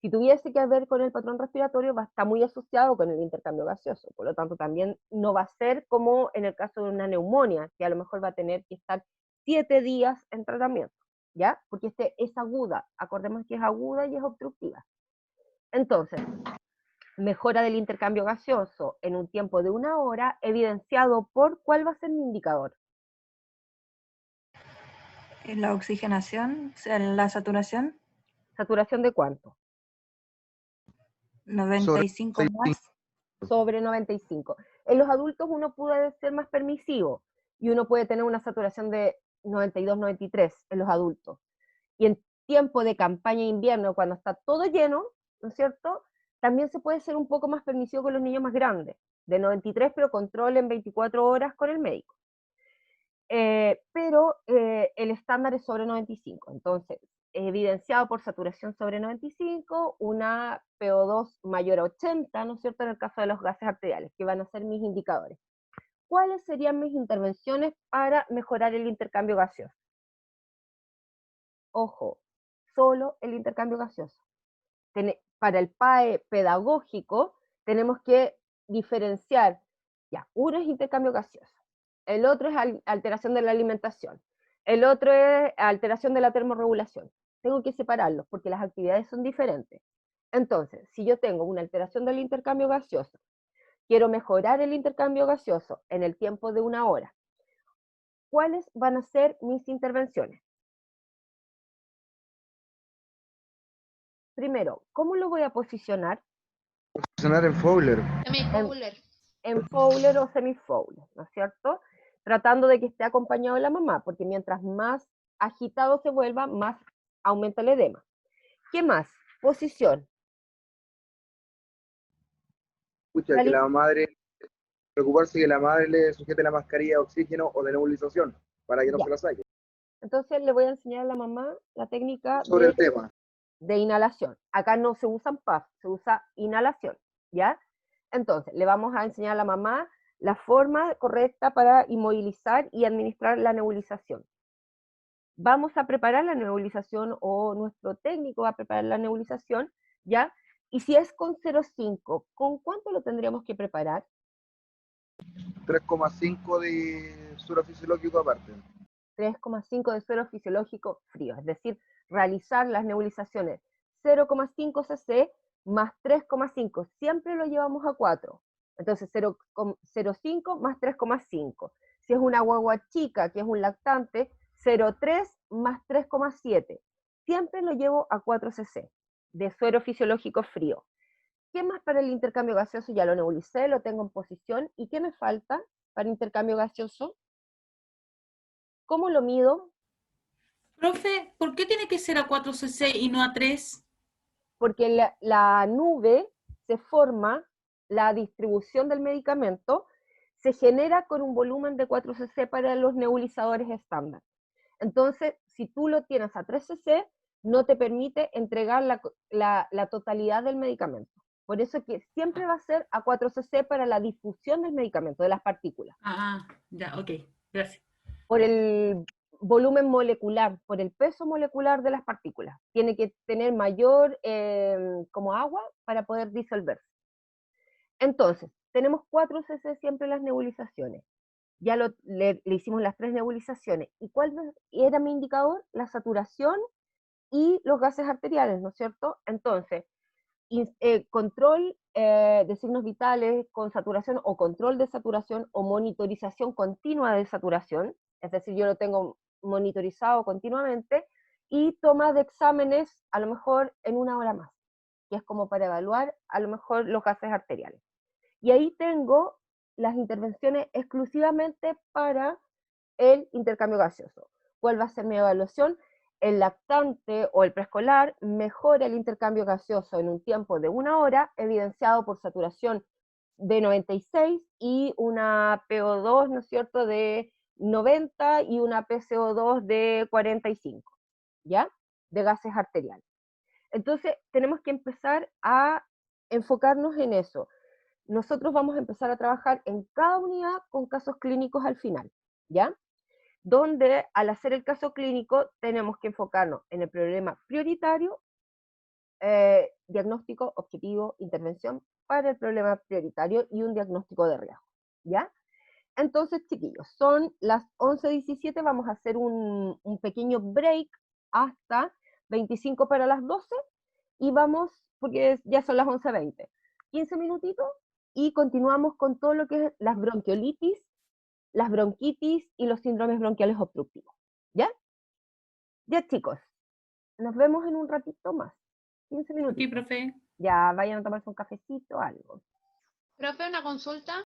Si tuviese que ver con el patrón respiratorio, va a estar muy asociado con el intercambio gaseoso, por lo tanto también no va a ser como en el caso de una neumonía, que a lo mejor va a tener que estar 7 días en tratamiento, ¿ya? Porque es aguda, acordemos que es aguda y es obstructiva. Entonces, mejora del intercambio gaseoso en un tiempo de 1 hora, evidenciado por, ¿cuál va a ser mi indicador? La oxigenación, o sea, la saturación, ¿Saturación de cuánto? 95 más. Sobre 95. En los adultos uno puede ser más permisivo y uno puede tener una saturación de 92, 93 en los adultos. Y en tiempo de campaña de invierno, cuando está todo lleno, ¿no es cierto? También se puede ser un poco más permisivo con los niños más grandes, de 93, pero control en 24 horas con el médico. Pero el estándar es sobre 95, entonces, evidenciado por saturación sobre 95, una PO2 mayor a 80, ¿no es cierto?, en el caso de los gases arteriales, que van a ser mis indicadores. ¿Cuáles serían mis intervenciones para mejorar el intercambio gaseoso? Ojo, solo el intercambio gaseoso. Para el PAE pedagógico tenemos que diferenciar, ya, uno es intercambio gaseoso, el otro es alteración de la alimentación, el otro es alteración de la termorregulación. Tengo que separarlos porque las actividades son diferentes. Entonces, si yo tengo una alteración del intercambio gaseoso, quiero mejorar el intercambio gaseoso en el tiempo de 1 hora, ¿cuáles van a ser mis intervenciones? Primero, ¿cómo lo voy a posicionar? Posicionar en Fowler. Semi-Fowler. En Fowler o semi-Fowler, ¿no es cierto? Tratando de que esté acompañado de la mamá, porque mientras más agitado se vuelva, más aumenta el edema. ¿Qué más? Posición. Escucha, que la madre, preocuparse que la madre le sujete la mascarilla de oxígeno o de nebulización para que no Ya. se la saque. Entonces le voy a enseñar a la mamá la técnica Sobre el tema. de inhalación. Acá no se usan puff, se usa inhalación, ¿ya? Entonces, le vamos a enseñar a la mamá la forma correcta para inmovilizar y administrar la nebulización. Vamos a preparar la nebulización, o nuestro técnico va a preparar la nebulización, ¿ya? Y si es con 0,5, ¿con cuánto lo tendríamos que preparar? 3,5 de suero fisiológico aparte. 3,5 de suero fisiológico frío, es decir, realizar las nebulizaciones 0,5 cc más 3,5, siempre lo llevamos a 4, entonces 0,5 más 3,5, si es una guagua chica, que es un lactante, 0,3 más 3,7, siempre lo llevo a 4 cc de suero fisiológico frío. ¿Qué más para el intercambio gaseoso? Ya lo nebulicé, lo tengo en posición, ¿y qué me falta para intercambio gaseoso? ¿Cómo lo mido? Profe, ¿por qué tiene que ser a 4 cc y no a 3? Porque la nube se forma, la distribución del medicamento se genera con un volumen de 4 cc para los nebulizadores estándar. Entonces, si tú lo tienes a 3 cc, no te permite entregar la totalidad del medicamento. Por eso que siempre va a ser a 4 cc para la difusión del medicamento, de las partículas. Ah, ya, ok, gracias. Por el volumen molecular, por el peso molecular de las partículas. Tiene que tener mayor como agua para poder disolverse. Entonces, tenemos 4 cc siempre en las nebulizaciones. Ya le hicimos las 3 nebulizaciones. ¿Y cuál era mi indicador? La saturación y los gases arteriales, ¿no es cierto? Entonces, control de signos vitales con saturación, o control de saturación, o monitorización continua de saturación, es decir, yo lo tengo monitorizado continuamente, y toma de exámenes a lo mejor en 1 hora más, que es como para evaluar a lo mejor los gases arteriales. Y ahí tengo las intervenciones exclusivamente para el intercambio gaseoso. ¿Cuál va a ser mi evaluación? El lactante o el preescolar mejora el intercambio gaseoso en un tiempo de 1 hora, evidenciado por saturación de 96 y una PO2, ¿no es cierto?, de 90 y una PCO2 de 45, ¿ya? De gases arteriales. Entonces, tenemos que empezar a enfocarnos en eso. Nosotros vamos a empezar a trabajar en cada unidad con casos clínicos al final, ¿ya? Donde al hacer el caso clínico tenemos que enfocarnos en el problema prioritario, diagnóstico, objetivo, intervención para el problema prioritario y un diagnóstico de riesgo, ¿ya? Entonces, chiquillos, son las 11:17, vamos a hacer un pequeño break hasta 25 para las 12 y vamos, porque ya son las 11:20, 15 minutitos y continuamos con todo lo que es las bronquiolitis, las bronquitis y los síndromes bronquiales obstructivos, ¿ya? Ya, chicos, nos vemos en un ratito más, 15 Ok, minutitos. profe. Ya vayan a tomarse un cafecito, algo. Profe, una consulta.